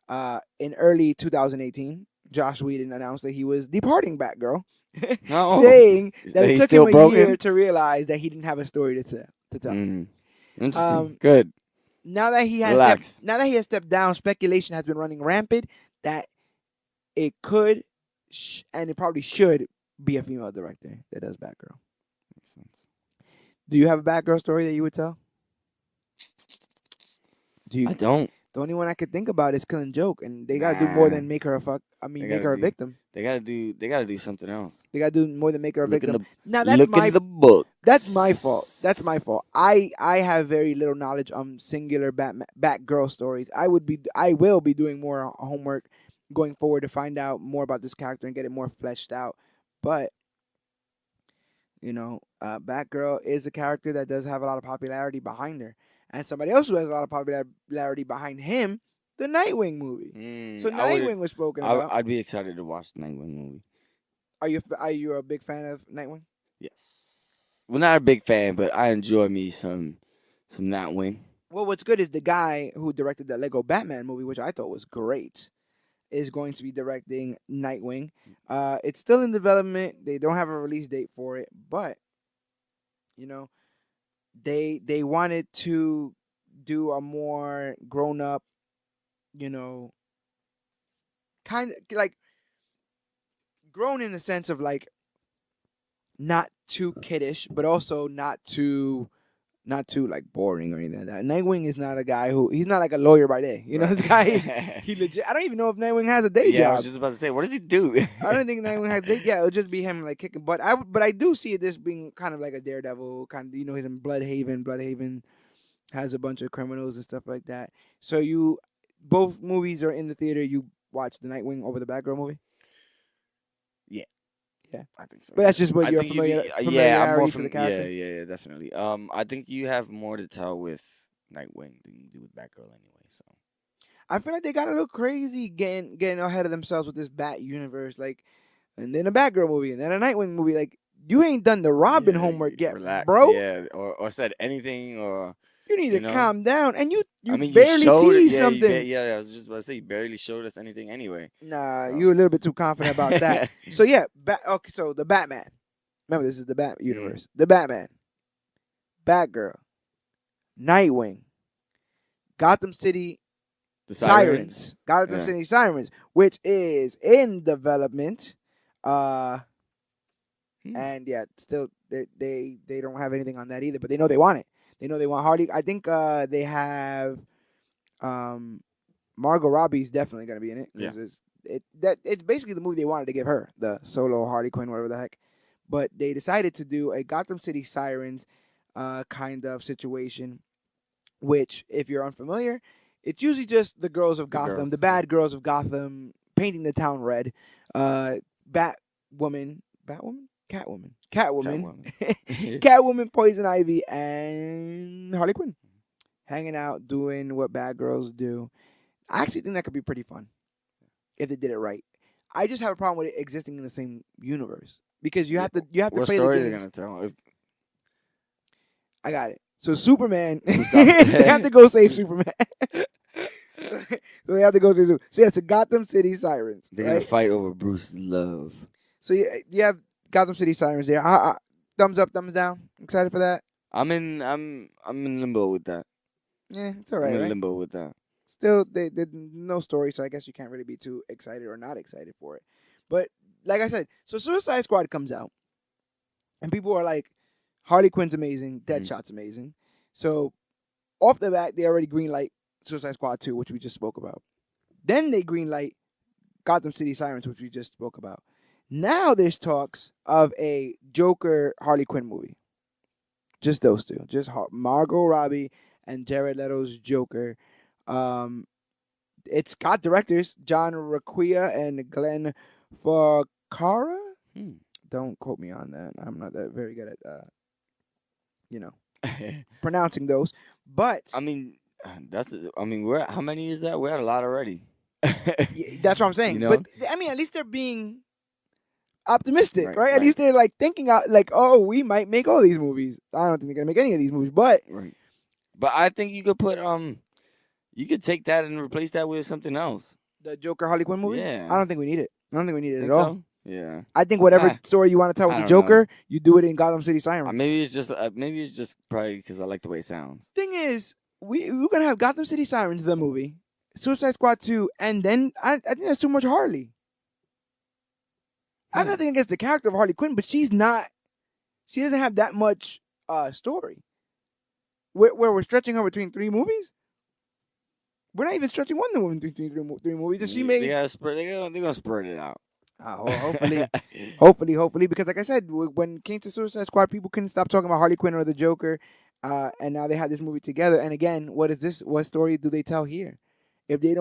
in early 2018, Joss Whedon announced that he was departing Batgirl, saying that it took him a year to realize that he didn't have a story to tell. Interesting. Good. Now that he has stepped down, speculation has been running rampant that it could and it probably should be a female director that does Batgirl. Makes sense. Do you have a Batgirl story that you would tell? I don't. The only one I could think about is Killing Joke, and they gotta do more than make her a victim. They gotta do something else. They gotta do more than make her a victim. Now look in the book. That's my fault. I have very little knowledge on singular Batgirl stories. I will be doing more homework going forward to find out more about this character and get it more fleshed out. But Batgirl is a character that does have a lot of popularity behind her. And somebody else who has a lot of popularity behind him, the Nightwing movie. So Nightwing was spoken about. I'd be excited to watch the Nightwing movie. Are you a big fan of Nightwing? Yes. Well, not a big fan, but I enjoy me some Nightwing. Well, what's good is the guy who directed the Lego Batman movie, which I thought was great, is going to be directing Nightwing. It's still in development. They don't have a release date for it, but they wanted to do a more grown up, kind of like grown in the sense of like not too kiddish, but also not too like boring or anything like that. Nightwing is not a guy he's not like a lawyer by day. The guy he legit. I don't even know if Nightwing has a day job. Yeah, I was just about to say, what does he do? I don't think Nightwing has a day. Yeah, it'll just be him like kicking butt. But I do see this being kind of like a Daredevil kind of. He's in Bloodhaven. Bloodhaven has a bunch of criminals and stuff like that. So both movies are in the theater. You watch the Nightwing over the Batgirl movie. Yeah, I think so. But that's just what you're familiar. I'm more to the character. Yeah, definitely. I think you have more to tell with Nightwing than you do with Batgirl anyway. So I feel like they got a little crazy getting ahead of themselves with this Bat universe, like, and then a Batgirl movie and then a Nightwing movie. Like, you ain't done the Robin homework yet, relax, bro. Yeah, or said anything or. You need to calm down, and you barely teased something. I was just about to say you barely showed us anything anyway. Nah, you're a little bit too confident about that. So yeah, so the Batman. Remember, this is the Bat universe. The Batman, Batgirl, Nightwing, Gotham City Sirens. Gotham City Sirens, which is in development. And yeah, still they don't have anything on that either, but they know they want it. They know they want Harley. I think they have Margot Robbie's definitely going to be in it. Yeah. It's basically the movie they wanted to give her, the solo Harley Quinn, whatever the heck. But they decided to do a Gotham City Sirens kind of situation, which, if you're unfamiliar, it's usually just the girls of Gotham, the bad girls of Gotham, painting the town red. Catwoman, Catwoman, Poison Ivy, and Harley Quinn hanging out, doing what bad girls do. I actually think that could be pretty fun if they did it right. I just have a problem with it existing in the same universe because you have to play the games. What story are they gonna tell? I got it. So Superman, they have to go save Superman. So they have to go save Superman. So yeah, it's a Gotham City Sirens. They're gonna fight over Bruce's love. So you have Gotham City Sirens there. Thumbs up, thumbs down. Excited for that? I'm in limbo with that. Yeah, it's all right. I'm in limbo with that. Still, they did no story, so I guess you can't really be too excited or not excited for it. But like I said, so Suicide Squad comes out, and people are like, Harley Quinn's amazing, Deadshot's amazing. So off the bat, they already greenlight Suicide Squad 2, which we just spoke about. Then they greenlight Gotham City Sirens, which we just spoke about. Now there's talks of a Joker Harley Quinn movie. Just those two. Just Margot Robbie and Jared Leto's Joker. It's got directors John Requia and Glenn Ficarra. Don't quote me on that. I'm not that very good at, pronouncing those. But I mean, we're how many is that? We're at a lot already. yeah, that's what I'm saying. You know? But I mean, at least they're being optimistic, right? At Right. least they're like thinking out, like, oh, we might make all these movies. I don't think they're gonna make any of these movies, but Right. But I think you could put you could take that and replace that with something else. the Joker Harley Quinn movie, Yeah. I don't think we need it. I don't think we need it Think at all. so? Yeah. I think whatever Ah, story you want to tell with I the don't Joker, you do it in Gotham City Sirens. Maybe it's just probably because I like the way it sounds. Thing is, we're gonna have Gotham City Sirens, the movie, Suicide Squad 2, and then I think that's too much Harley. I have nothing against the character of Harley Quinn, but she doesn't have that much story. Where we're stretching her between 3 movies? We're not even stretching Wonder Woman between 3 movies, and she made. They're gonna spread it out. Hopefully, because like I said, when it came to Suicide Squad, people couldn't stop talking about Harley Quinn or the Joker, and now they had this movie together. And again, what is this? What story do they tell here? If they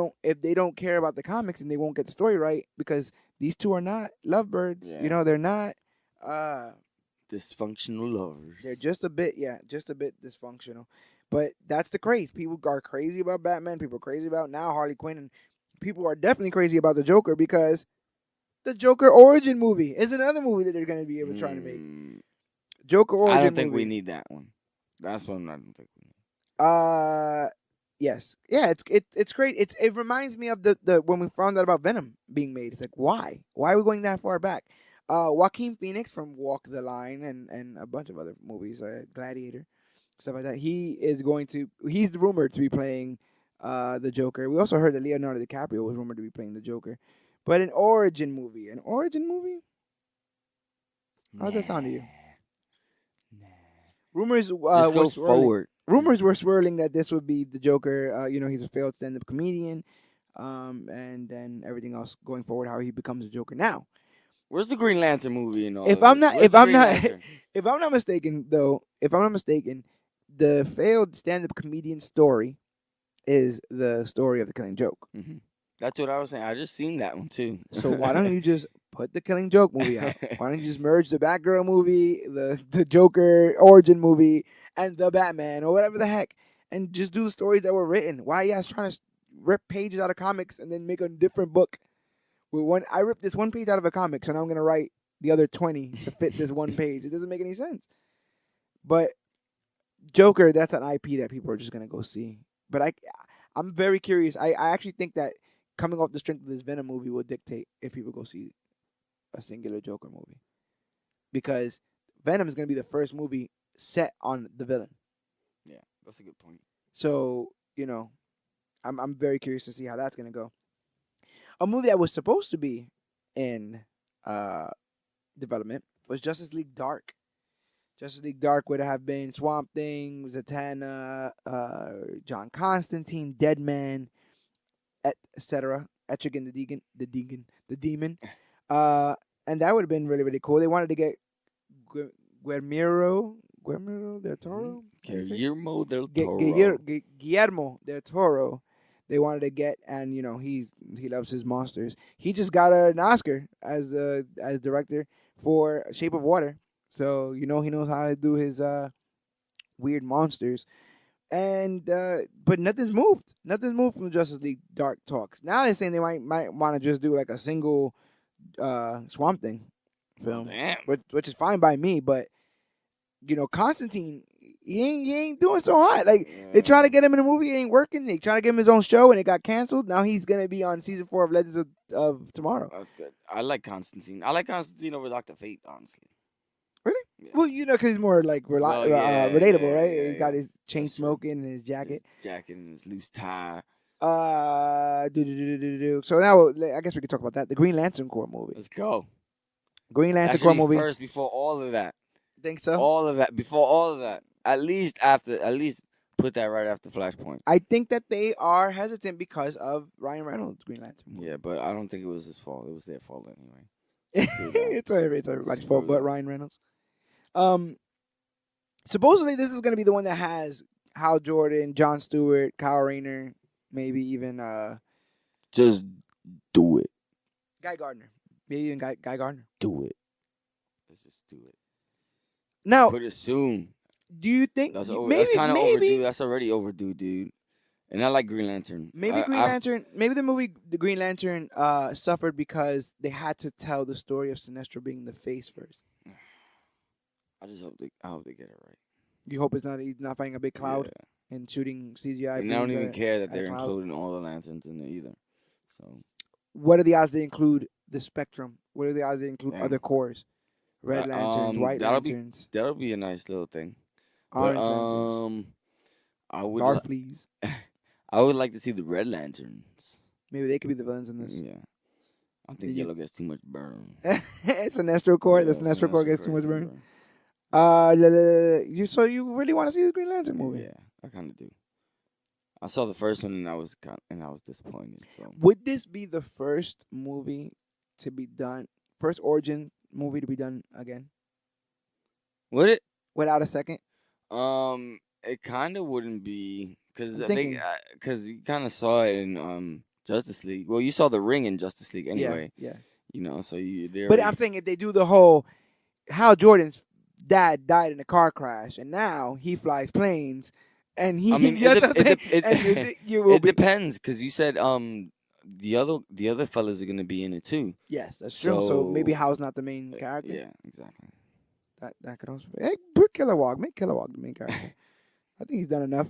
don't care about the comics, and they won't get the story right, because these two are not lovebirds. Yeah. They're not. Dysfunctional lovers. They're just a bit dysfunctional. But that's the craze. People are crazy about Batman. People are crazy about now Harley Quinn, and people are definitely crazy about the Joker because the Joker origin movie is another movie that they're going to be able to try to make. Joker origin movie. I don't think we need that one. That's one I don't think we need. Yes. Yeah, it's great. It reminds me of the when we found out about Venom being made. It's like, why? Why are we going that far back? Joaquin Phoenix from Walk the Line and a bunch of other movies, Gladiator, stuff like that. He's rumored to be playing the Joker. We also heard that Leonardo DiCaprio was rumored to be playing the Joker. But an origin movie. How does that sound to you? Nah. Rumors Just were go swirling. forward. Rumors were swirling that this would be the Joker. He's a failed stand-up comedian, and then everything else going forward, how he becomes a Joker. Now, where's the Green Lantern movie and all? if I'm not mistaken, the failed stand-up comedian story is the story of the Killing Joke. Mm-hmm. That's what I was saying. I just seen that one too. So why don't you just put the Killing Joke movie out? Why don't you just merge the Batgirl movie, the Joker origin movie, and the Batman or whatever the heck, and just do the stories that were written? Why are you guys trying to rip pages out of comics and then make a different book? I ripped this one page out of a comic, so now I'm gonna write the other 20 to fit this one page. It doesn't make any sense. But Joker, that's an IP that people are just gonna go see. But I'm very curious. I actually think that coming off the strength of this Venom movie will dictate if people go see a singular Joker movie. Because Venom is going to be the first movie set on the villain. Yeah, that's a good point. So, I'm very curious to see how that's going to go. A movie that was supposed to be in development was Justice League Dark. Justice League Dark would have been Swamp Thing, Zatanna, John Constantine, Deadman, etc. Etrigan the Demon. And that would have been really, really cool. They wanted to get Guillermo del Toro? Guillermo del Toro. Guillermo del Toro. They wanted to get, and he loves his monsters. He just got an Oscar as director for Shape of Water. So he knows how to do his weird monsters. And but nothing's moved. Nothing's moved from the Justice League Dark talks. Now they're saying they might want to just do like a single Swamp Thing film, which is fine by me. But Constantine, he ain't doing so hot. Like they try to get him in a movie, it ain't working. They try to give him his own show, and it got canceled. Now he's gonna be on season 4 of Legends of Tomorrow. That's good. I like Constantine. I like Constantine over Dr. Fate, honestly. Really? Yeah. Well, because he's more like relatable, right? Yeah, He got his chain That's smoking and his jacket. His jacket and his loose tie. So now I guess we could talk about that. The Green Lantern Corps movie. Let's go. Green That Lantern should Corps be movie. first before all of that. Think so? All of that. Before all of that. At least put that right after Flashpoint. I think that they are hesitant because of Ryan Reynolds' Green Lantern movie. Yeah, but I don't think it was his fault. It was their fault anyway. It's everybody's fault but Ryan Reynolds. Supposedly this is going to be the one that has Hal Jordan, Jon Stewart, Kyle Rayner, maybe even just do it. Guy Gardner. Maybe even Guy Gardner. Do it. Let's just do it. Now, put it soon. Do you think that's kind of overdue? That's already overdue, dude. And I like Green Lantern. Maybe maybe the movie The Green Lantern suffered because they had to tell the story of Sinestro being the face first. I hope they get it right. You hope he's not fighting a big cloud and shooting CGI. And I don't even care that they're including all the lanterns in it either. So, what are the odds they include the Spectrum? What are the odds they include other cores? Red lanterns, white lanterns. That'll be a nice little thing. Orange lanterns. I would. Garfleeze. I would like to see the Red Lanterns. Maybe they could be the villains in this. Yeah. I think Yellow gets too much burn. It's a Sinestro Corps. The Sinestro Corps gets too much burn. So you really want to see the Green Lantern movie? Yeah, I kind of do. I saw the first one and I was disappointed. So would this be the first movie to be done? First origin movie to be done again? Would it? Without a second? It kind of wouldn't be because you kind of saw it in Justice League. Well, you saw the Ring in Justice League anyway. Yeah. You know, so you. But I'm saying if they do the whole Hal Jordan's dad died in a car crash and now he flies planes and he. I mean, it depends because you said the other fellas are gonna be in it too. Yes, that's true. So maybe Hal's not the main character. Yeah, exactly. That could also be. Hey, put Kilowog. Make Kilowog the main character. I think he's done enough.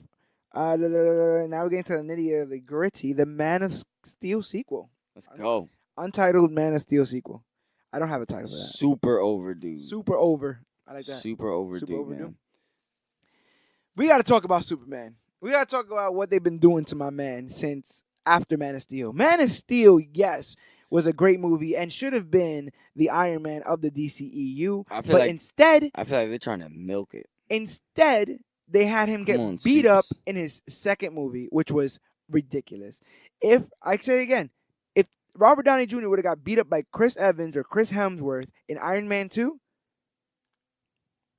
Now we're getting to the nitty of the gritty. The Man of Steel sequel. Let's go. Untitled Man of Steel sequel. I don't have a title for that. Super overdue. Super over. I like that. Super overdue. Man. We got to talk about Superman. We got to talk about what they've been doing to my man since after Man of Steel. Man of Steel, yes, was a great movie and should have been the Iron Man of the DCEU. Instead, I feel like they're trying to milk it. Instead, they had him get beat up in his second movie, which was ridiculous. I say it again, if Robert Downey Jr. would have got beat up by Chris Evans or Chris Hemsworth in Iron Man 2,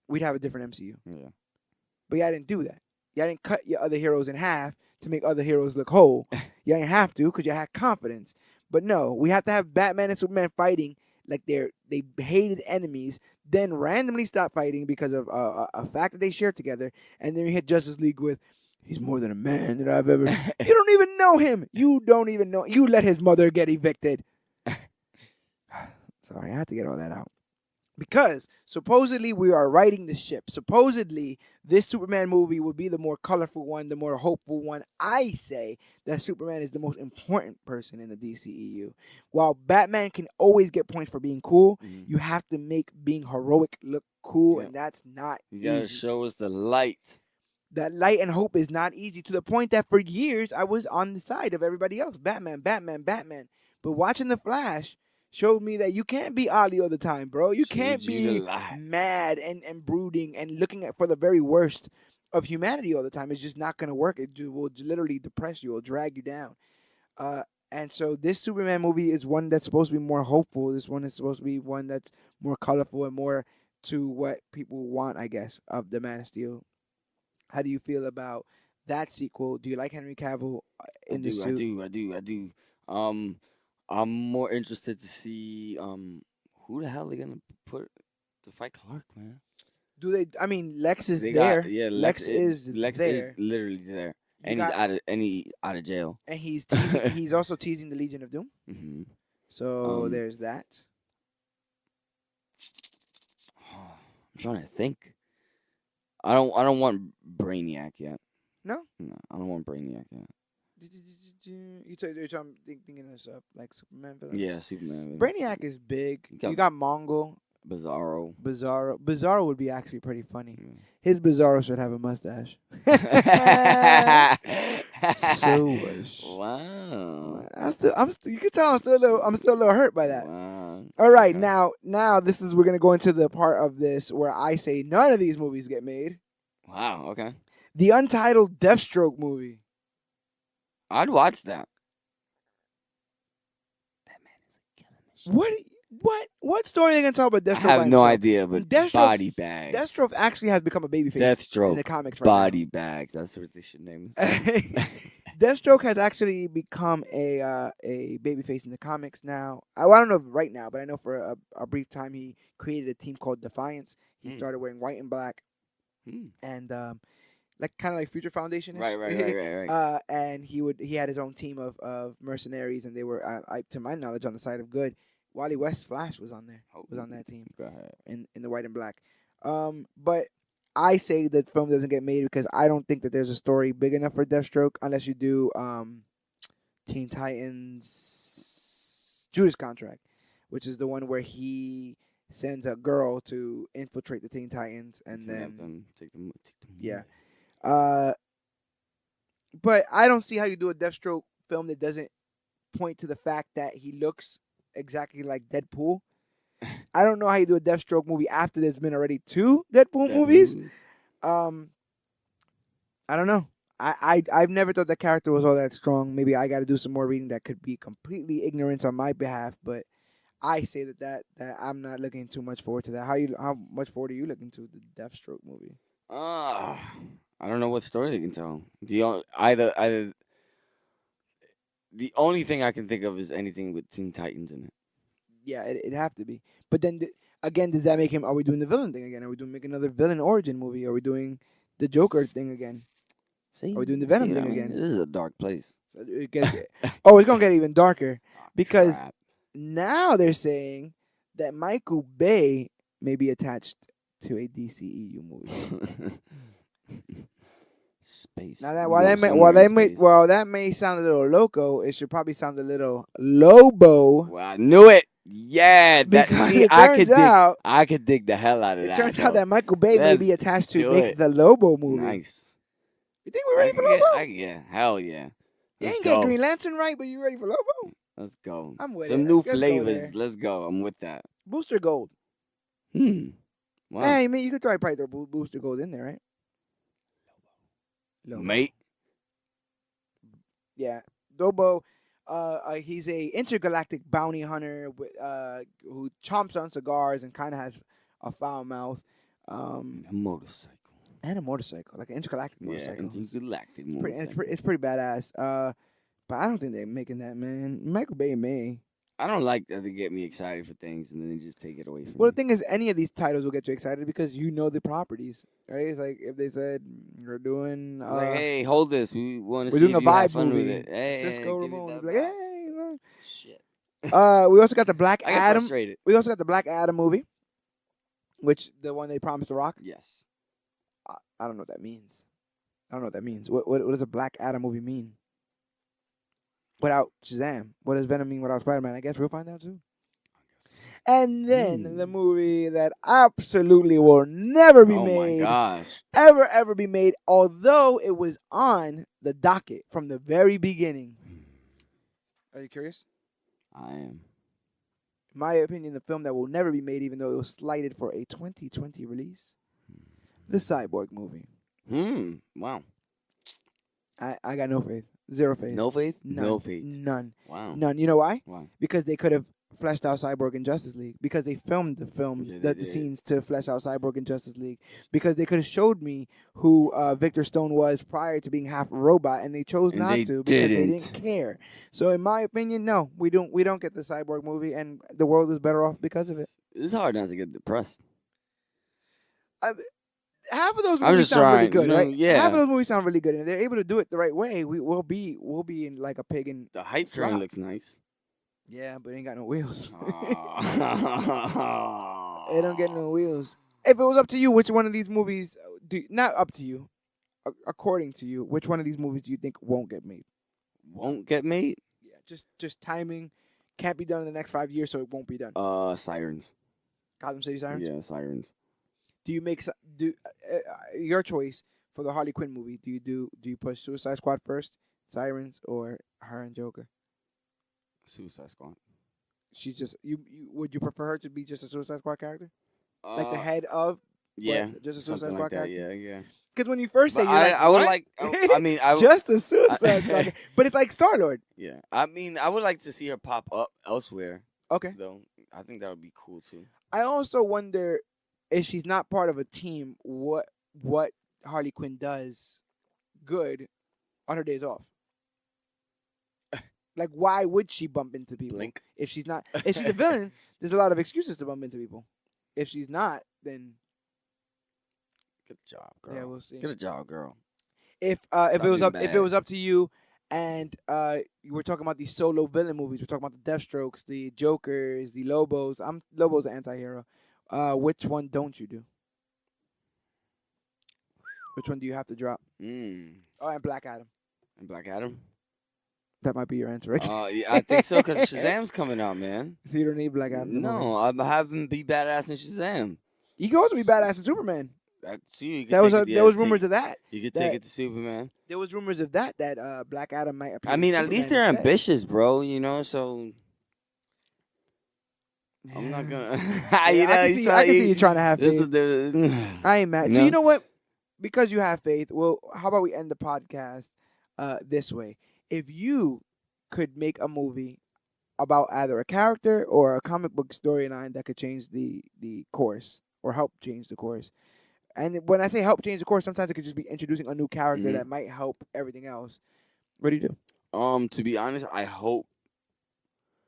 we'd have a different MCU. Yeah. But y'all didn't do that. Y'all didn't cut your other heroes in half to make other heroes look whole. Y'all didn't have to because you had confidence. But no, we have to have Batman and Superman fighting like they hated enemies, then randomly stop fighting because of a fact that they share together, and then we hit Justice League with, he's more than a man that I've ever... You don't even know him. You don't even know... You let his mother get evicted. Sorry, I had to get all that out. Because supposedly we are righting the ship. Supposedly this Superman movie will be the more colorful one, the more hopeful one. I say that Superman is the most important person in the DCEU. While Batman can always get points for being cool, you have to make being heroic look cool, and that's not easy. You gotta show us the light. That light and hope is not easy, to the point that for years I was on the side of everybody else. Batman. But watching The Flash showed me that you can't be Ollie all the time, bro. You can't be mad and brooding and looking for the very worst of humanity all the time. It's just not going to work. It will literally depress you. It will drag you down. And so this Superman movie is one that's supposed to be more hopeful. This one is supposed to be one that's more colorful and more to what people want, I guess, of the Man of Steel. How do you feel about that sequel? Do you like Henry Cavill in the suit? I do. I'm more interested to see who the hell they gonna put to fight Clark, man. Do they? I mean, Lex is there. Lex is literally there, and he's out of jail. And he's teasing, he's also teasing the Legion of Doom. Mm-hmm. So there's that. I'm trying to think. I don't want Brainiac yet. No, I don't want Brainiac yet. You're thinking of like Superman villains? Yeah, Superman. Brainiac is big. You got Mongol. Bizarro would be actually pretty funny. His Bizarro should have a mustache. So Wow. you can tell I'm still a little hurt by that. Wow. All right, Okay. now this is we're gonna go into the part of this where I say none of these movies get made. Wow. Okay. The untitled Deathstroke movie. I'd watch that. That man is a killing machine. What story are they gonna tell about I Deathstroke by have no himself? idea, but body bags. Deathstroke actually has become a babyface in Deathstroke. the comics right Body bags. That's what they should name now. it. Deathstroke has actually become a babyface in the comics now. I don't know if right now, but I know for a brief time he created a team called Defiance. He started wearing white and black, and like kind of like Future Foundation. Right. And he had his own team of mercenaries, and they were, to my knowledge, on the side of good. Wally West Flash was on there. Was on that team. Go ahead. In the white and black. But I say that film doesn't get made because I don't think that there's a story big enough for Deathstroke unless you do Teen Titans Judas Contract, which is the one where he sends a girl to infiltrate the Teen Titans and then take them. yeah. But I don't see how you do a Deathstroke film that doesn't point to the fact that he looks exactly like Deadpool. I don't know how you do a Deathstroke movie after there's been already 2 Deadpool movies. I don't know. I've never thought that character was all that strong. Maybe I got to do some more reading. That could be completely ignorance on my behalf, but I say that I'm not looking too much forward to that. How much forward are you looking to the Deathstroke movie? I don't know what story they can tell. Either the only thing I can think of is anything with Teen Titans in it. Yeah, it'd have to be. But then again, does that make him? Are we doing the villain thing again? Are we doing make another villain origin movie? Are we doing the Joker thing again? See, are we doing the Venom thing again? This is a dark place. So it's gonna get even darker because Crap. now they're saying that Michael Bay may be attached to a DCEU movie. Space. Now that while that may sound a little loco, it should probably sound a little Lobo. Well, I knew it. Yeah, I could dig the hell out of that. It turns out that Michael Bay may be attached to make the Lobo movie. Nice. You think we're ready for Lobo? Yeah, hell yeah. You ain't get Green Lantern right, but you ready for Lobo? Let's go. I'm with Some it. new flavors. Let's go. I'm with that. Booster Gold. Wow. Hey, man, you could probably throw Booster Gold in there, right? Lobo. Mate. Yeah, Lobo. He's a intergalactic bounty hunter who chomps on cigars and kind of has a foul mouth. A motorcycle. And a motorcycle, like an intergalactic motorcycle. Yeah, intergalactic motorcycle. It's pretty badass. But I don't think they're making that, man. Michael Bay may. I don't like that they get me excited for things and then they just take it away from me. Well, the thing is, any of these titles will get you excited because you know the properties, right? It's like if they said we're doing, like, hey, hold this, we want to we're see doing if a you have vibe fun movie. with it. Hey, Cisco Ramon, like, hey, man. Shit. We also got the Black I get Adam. frustrated. We also got the Black Adam movie, which the one they promised The Rock. Yes. I don't know what that means. What does a Black Adam movie mean? Without Shazam, what does Venom mean without Spider-Man? I guess we'll find out soon. And then the movie that absolutely will never be made. Oh my gosh. Ever be made, although it was on the docket from the very beginning. Are you curious? I am. In my opinion, the film that will never be made, even though it was slated for a 2020 release. The Cyborg movie. Wow. I got no faith. Zero faith. No faith? None. No faith. None. Wow. None. You know why? Why? Because they could have fleshed out Cyborg in Justice League. Because they filmed the scenes to flesh out Cyborg in Justice League. Because they could have showed me who Victor Stone was prior to being half a robot, and they chose not to because they didn't care. So in my opinion, no, we don't get the Cyborg movie, and the world is better off because of it. It's hard not to get depressed. Half of those movies sound really good, right? Yeah. Half of those movies sound really good, and if they're able to do it the right way, we'll be in like a pig in the hype train looks nice. Yeah, but it ain't got no wheels. It don't get no wheels. If it was up to you, which one of these movies? Not up to you, according to you, which one of these movies do you think won't get made? Won't get made? Yeah, just timing. Can't be done in the next 5 years, so it won't be done. Sirens. Gotham City Sirens. Yeah, Sirens. Do you make your choice for the Harley Quinn movie? Do you push Suicide Squad first, Sirens, or her and Joker? Suicide Squad. She's just you. Would you prefer her to be just a Suicide Squad character, like the Uh, head of, yeah, but just a Suicide something like Squad that. character? Yeah, yeah. Because when you first say, But you're like, I would what? like. I mean, Just a Suicide Squad, I. but it's like Star Lord. Yeah, I mean, I would like to see her pop up elsewhere, Okay. though. I think that would be cool too. I also wonder if she's not part of a team, what Harley Quinn does good on her days off. Like, why would she bump into people Blink. if she's not? If she's a villain, there's a lot of excuses to bump into people. If she's not, then Good job, girl. yeah, we'll see. Good job, girl. If Stop it was being up if it mad. was up to you, and you were talking about these solo villain movies, we're talking about the Deathstrokes, the Jokers, the Lobos. Lobo's an anti-hero. Which one don't you do? Which one do you have to drop? Oh, and Black Adam. And Black Adam. That might be your answer, right? Yeah, I think so because Shazam's coming out, man. So you don't need Black Adam. No, I'm having be badass in Shazam. He goes to be badass in Superman. That's you. There was rumors of that. You could that- take it to Superman. There was rumors of that Black Adam might appear. I mean, in at least Superman they're instead. ambitious, bro. You know, so I'm not gonna. Yeah, You know, I can see you trying to have This faith. is the. I ain't mad. You So know? you know what? Because you have faith, well, how about we end the podcast this way? If you could make a movie about either a character or a comic book storyline that could change the course or help change the course. And when I say help change the course, sometimes it could just be introducing a new character Mhm. that might help everything else. What do you do? To be honest, I hope.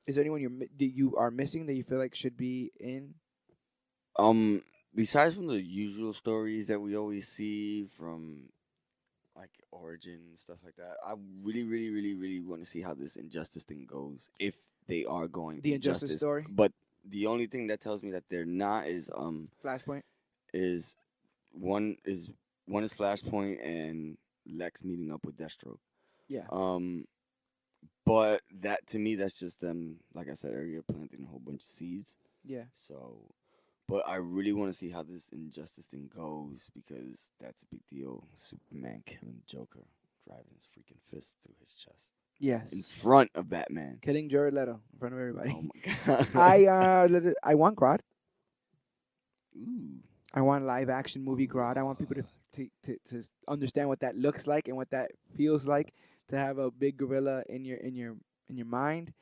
Is there anyone that you are missing that you feel like should be in? Besides from the usual stories that we always see from, like Origin and stuff like that, I really, really, really, really want to see how this Injustice thing goes. If they are going The Injustice story? but the only thing that tells me that they're not is Flashpoint? is one is Flashpoint and Lex meeting up with Deathstroke. Yeah. But that to me, that's just them. Like I said earlier, planting a whole bunch of seeds. Yeah. So, but I really want to see how this Injustice thing goes because that's a big deal. Superman killing Joker, driving his freaking fist through his chest Yes. in front of Batman. Killing Jared Leto in front of everybody. Oh my god! I want Grodd. Ooh. I want live action movie Grodd. I want people to understand what that looks like and what that feels like to have a big gorilla in your mind.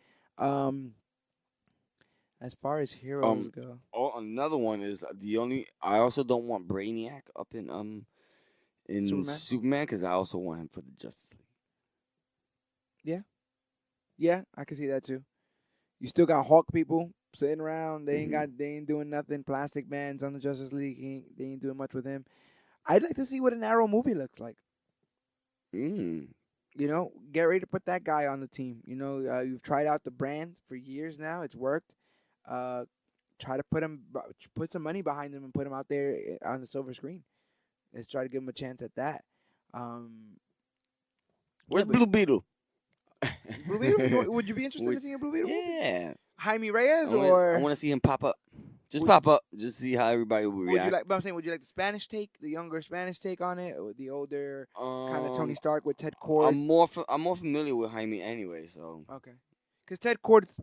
As far as heroes go, Oh, another one is I also don't want Brainiac up in Superman because I also want him for the Justice League. yeah, I can see that too. You still got Hawk people sitting around. They ain't doing nothing. Plastic Man's on the Justice League. They ain't doing much with him. I'd like to see what an Arrow movie looks like. You know, get ready to put that guy on the team. You know, you've tried out the brand for years now. It's worked. Try to put some money behind him and put him out there on the silver screen. Let's try to give him a chance at that. Where's Blue Beetle? Blue Beetle? Would you be interested in seeing a Blue Beetle? Yeah. Jaime Reyes I or want to see him pop up. Just pop up. Just see how everybody will would react. you like? But I'm saying, would you like the Spanish take, the younger Spanish take on it, or the older kind of Tony Stark with Ted Cord? I'm more familiar with Jaime anyway, so. Okay. Because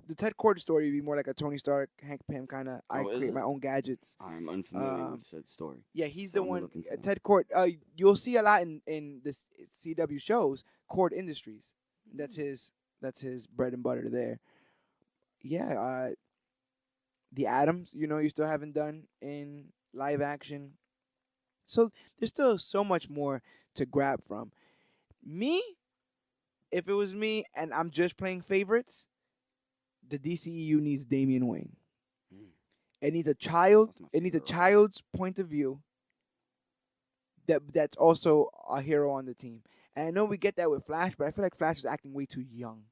the Ted Cord story would be more like a Tony Stark, Hank Pym kind of. I is create it? my own gadgets. I'm unfamiliar with said story. Yeah, he's So the I'm one. looking for him. Ted Cord. You'll see a lot in this CW shows. Cord Industries. That's his bread and butter there. Yeah. The Adams, you still haven't done in live action. So there's still so much more to grab from. Me, if it was me and I'm just playing favorites, the DCEU needs Damian Wayne. It needs a child. That's my It needs a favorite. child's point of view. That's also a hero on the team. And I know we get that with Flash, but I feel like Flash is acting way too young.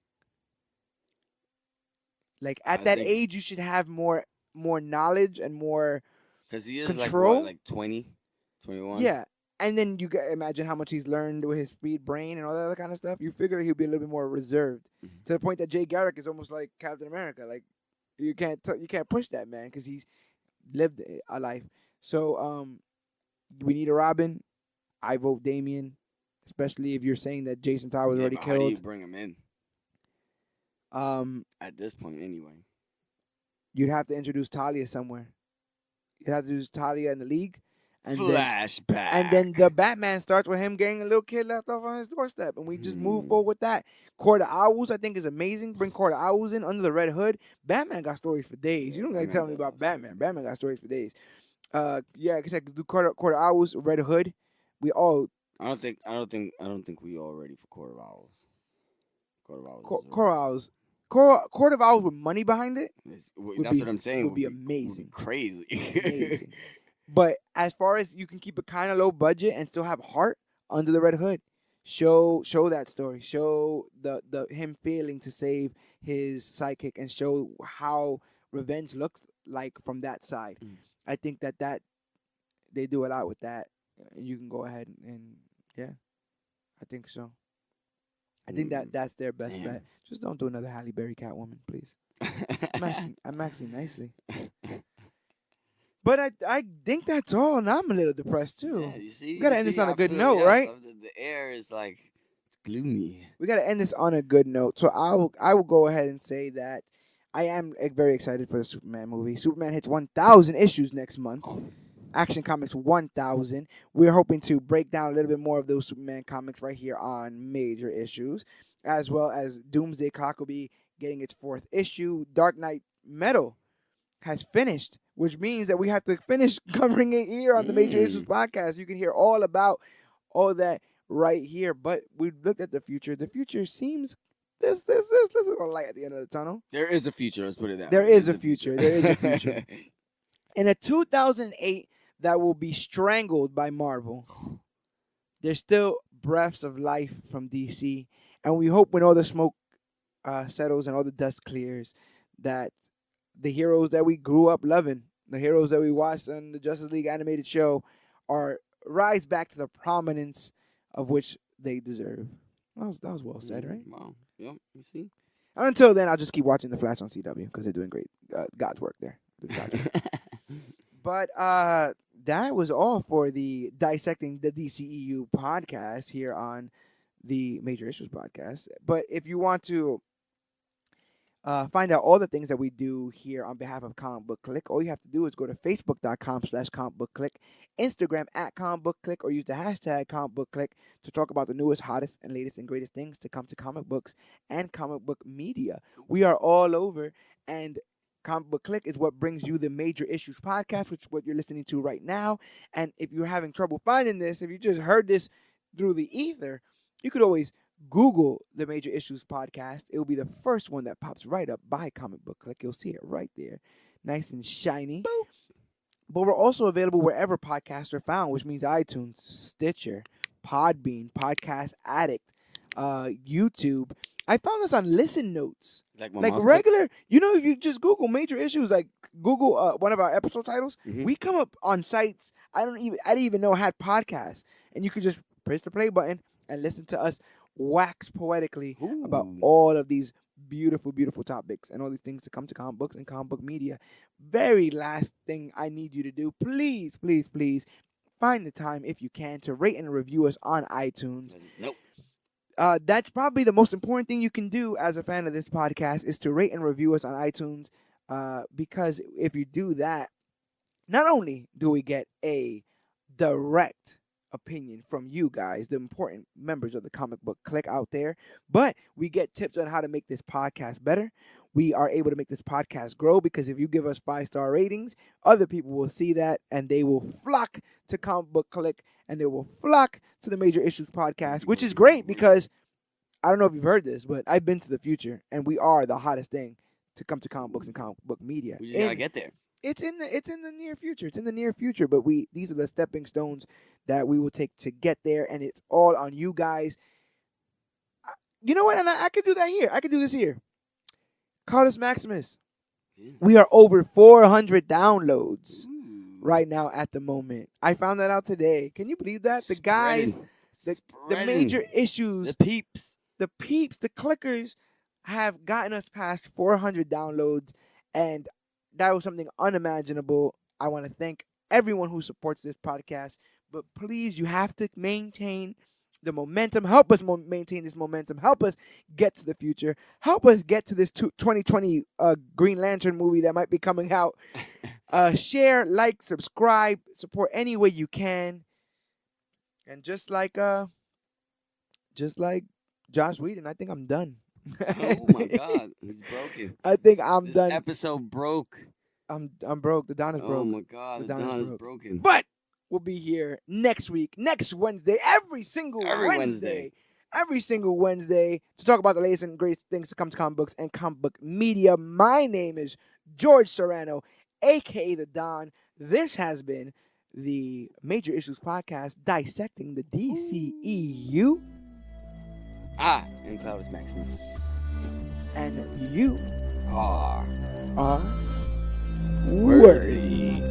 Like at I that think- age, you should have more knowledge and more. Because he is Control? like 20, 21? Yeah, and then you imagine how much he's learned with his speed brain and all that other kind of stuff. You figure he'll be a little bit more reserved to the point that Jay Garrick is almost like Captain America. Like you can't push that man because he's lived a life. So we need a Robin. I vote Damian. especially if you're saying that Jason Todd was Yeah, already but how do you killed. bring him in Um, at this point anyway? you'd have to introduce Talia somewhere. You'd have to introduce Talia in the league, and then Flashback. the Batman starts with him getting a little kid left off on his doorstep, and we just move Hmm. forward with that. Court of Owls, I think, is amazing. Bring Court of Owls in under the Red Hood. Batman got stories for days. You don't gotta Batman tell me does about have Batman. stories. Batman got stories for days. Yeah, I guess I could do Court of Owls, Red Hood. We all I don't think we all ready for Court of Owls. Court of Owls is Court of Owls, Court of Owls with money behind it would that's be what I'm saying. would be Would be amazing, crazy. amazing. But as far as you can keep it kind of low budget and still have heart under the Red Hood, show that story. Show the him failing to save his sidekick and show how revenge looked like from that side. Mm. I think that they do a lot with that. You can go ahead and yeah, I think so. I think that's their best Damn. bet. Just don't do another Halle Berry Catwoman, please. I'm asking nicely. But I think that's all. Now I'm a little depressed too. Yeah, you see, We gotta end this on I a good feel, note, yes, right? the air is like it's gloomy. We gotta end this on a good note. So I will go ahead and say that I am very excited for the Superman movie. Superman hits 1,000 issues next month. Action Comics 1,000. We're hoping to break down a little bit more of those Superman comics right here on Major Issues, as well as Doomsday Clock will be getting its 4th issue. Dark Knight Metal has finished, which means that we have to finish covering it here on the Major Issues podcast. You can hear all about all that right here. But we looked at the future. The future seems there's a light at the end of the tunnel. There is a future. Let's put it that There way. is a future. There is a future. In a 2008 that will be strangled by Marvel, there's still breaths of life from DC, and we hope when all the smoke settles and all the dust clears, that the heroes that we grew up loving, the heroes that we watched on the Justice League animated show, are rise back to the prominence of which they deserve. That was well said, right? Wow. Yep. You see. And until then, I'll just keep watching The Flash on CW because they're doing great God's work there. God's work. But that was all for the Dissecting the DCEU podcast here on the Major Issues podcast. But if you want to find out all the things that we do here on behalf of Comic Book Clique, all you have to do is go to facebook.com/comicbookclique, Instagram @comicbookclique, or use the hashtag comicbookclique to talk about the newest, hottest, and latest and greatest things to come to comic books and comic book media. We are all over, and Comic Book Clique is what brings you the Major Issues podcast, which is what you're listening to right now. And if you're having trouble finding this, if you just heard this through the ether, you could always Google the Major Issues podcast. It will be the first one that pops right up by Comic Book Clique. You'll see it right there, nice and shiny. Boop. But we're also available wherever podcasts are found, which means iTunes, Stitcher, Podbean, Podcast Addict, YouTube. I found this on Listen Notes. Like regular, you know, if you just Google Major Issues, like Google one of our episode titles, we come up on sites I didn't even know had podcasts, and you could just press the play button and listen to us wax poetically about all of these beautiful, beautiful topics and all these things to come to comic books and comic book media. Very last thing I need you to do, please, please, please, find the time if you can to rate and review us on iTunes. Nope. That's probably the most important thing you can do as a fan of this podcast is to rate and review us on iTunes. Because if you do that, not only do we get a direct opinion from you guys, the important members of the Comic Book Clique out there, but we get tips on how to make this podcast better. We are able to make this podcast grow because if you give us 5-star ratings, other people will see that and they will flock to Comic Book Clique and they will flock to the Major Issues podcast, which is great because I don't know if you've heard this, but I've been to the future and we are the hottest thing to come to comic books and comic book media. We just gotta get there. It's in the near future. It's in the near future, but these are the stepping stones that we will take to get there, and it's all on you guys. You know what? And I could do that here. I could do this here. Carlos Maximus. Yeah. We are over 400 downloads right now at the moment. I found that out today. Can you believe that? The guys, the Major Issues, the peeps, the clickers have gotten us past 400 downloads, and that was something unimaginable. I want to thank everyone who supports this podcast, but please, you have to maintain the momentum. Help us maintain this momentum. Help us get to the future. Help us get to this 2020 Green Lantern movie that might be coming out. Share, like, subscribe, support any way you can. And just like Josh Whedon, I think I'm done. Oh my God, he's broken. I think I'm This done. episode broke. I'm broke. The Don is broke. Oh my God, the Don is broken. But we'll be here next week, next Wednesday, every single Wednesday. Every single Wednesday to talk about the latest and greatest things to come to comic books and comic book media. My name is George Serrano, aka the Don. This has been the Major Issues Podcast, dissecting the DCEU. And Cloudus Maximus. And you are worthy.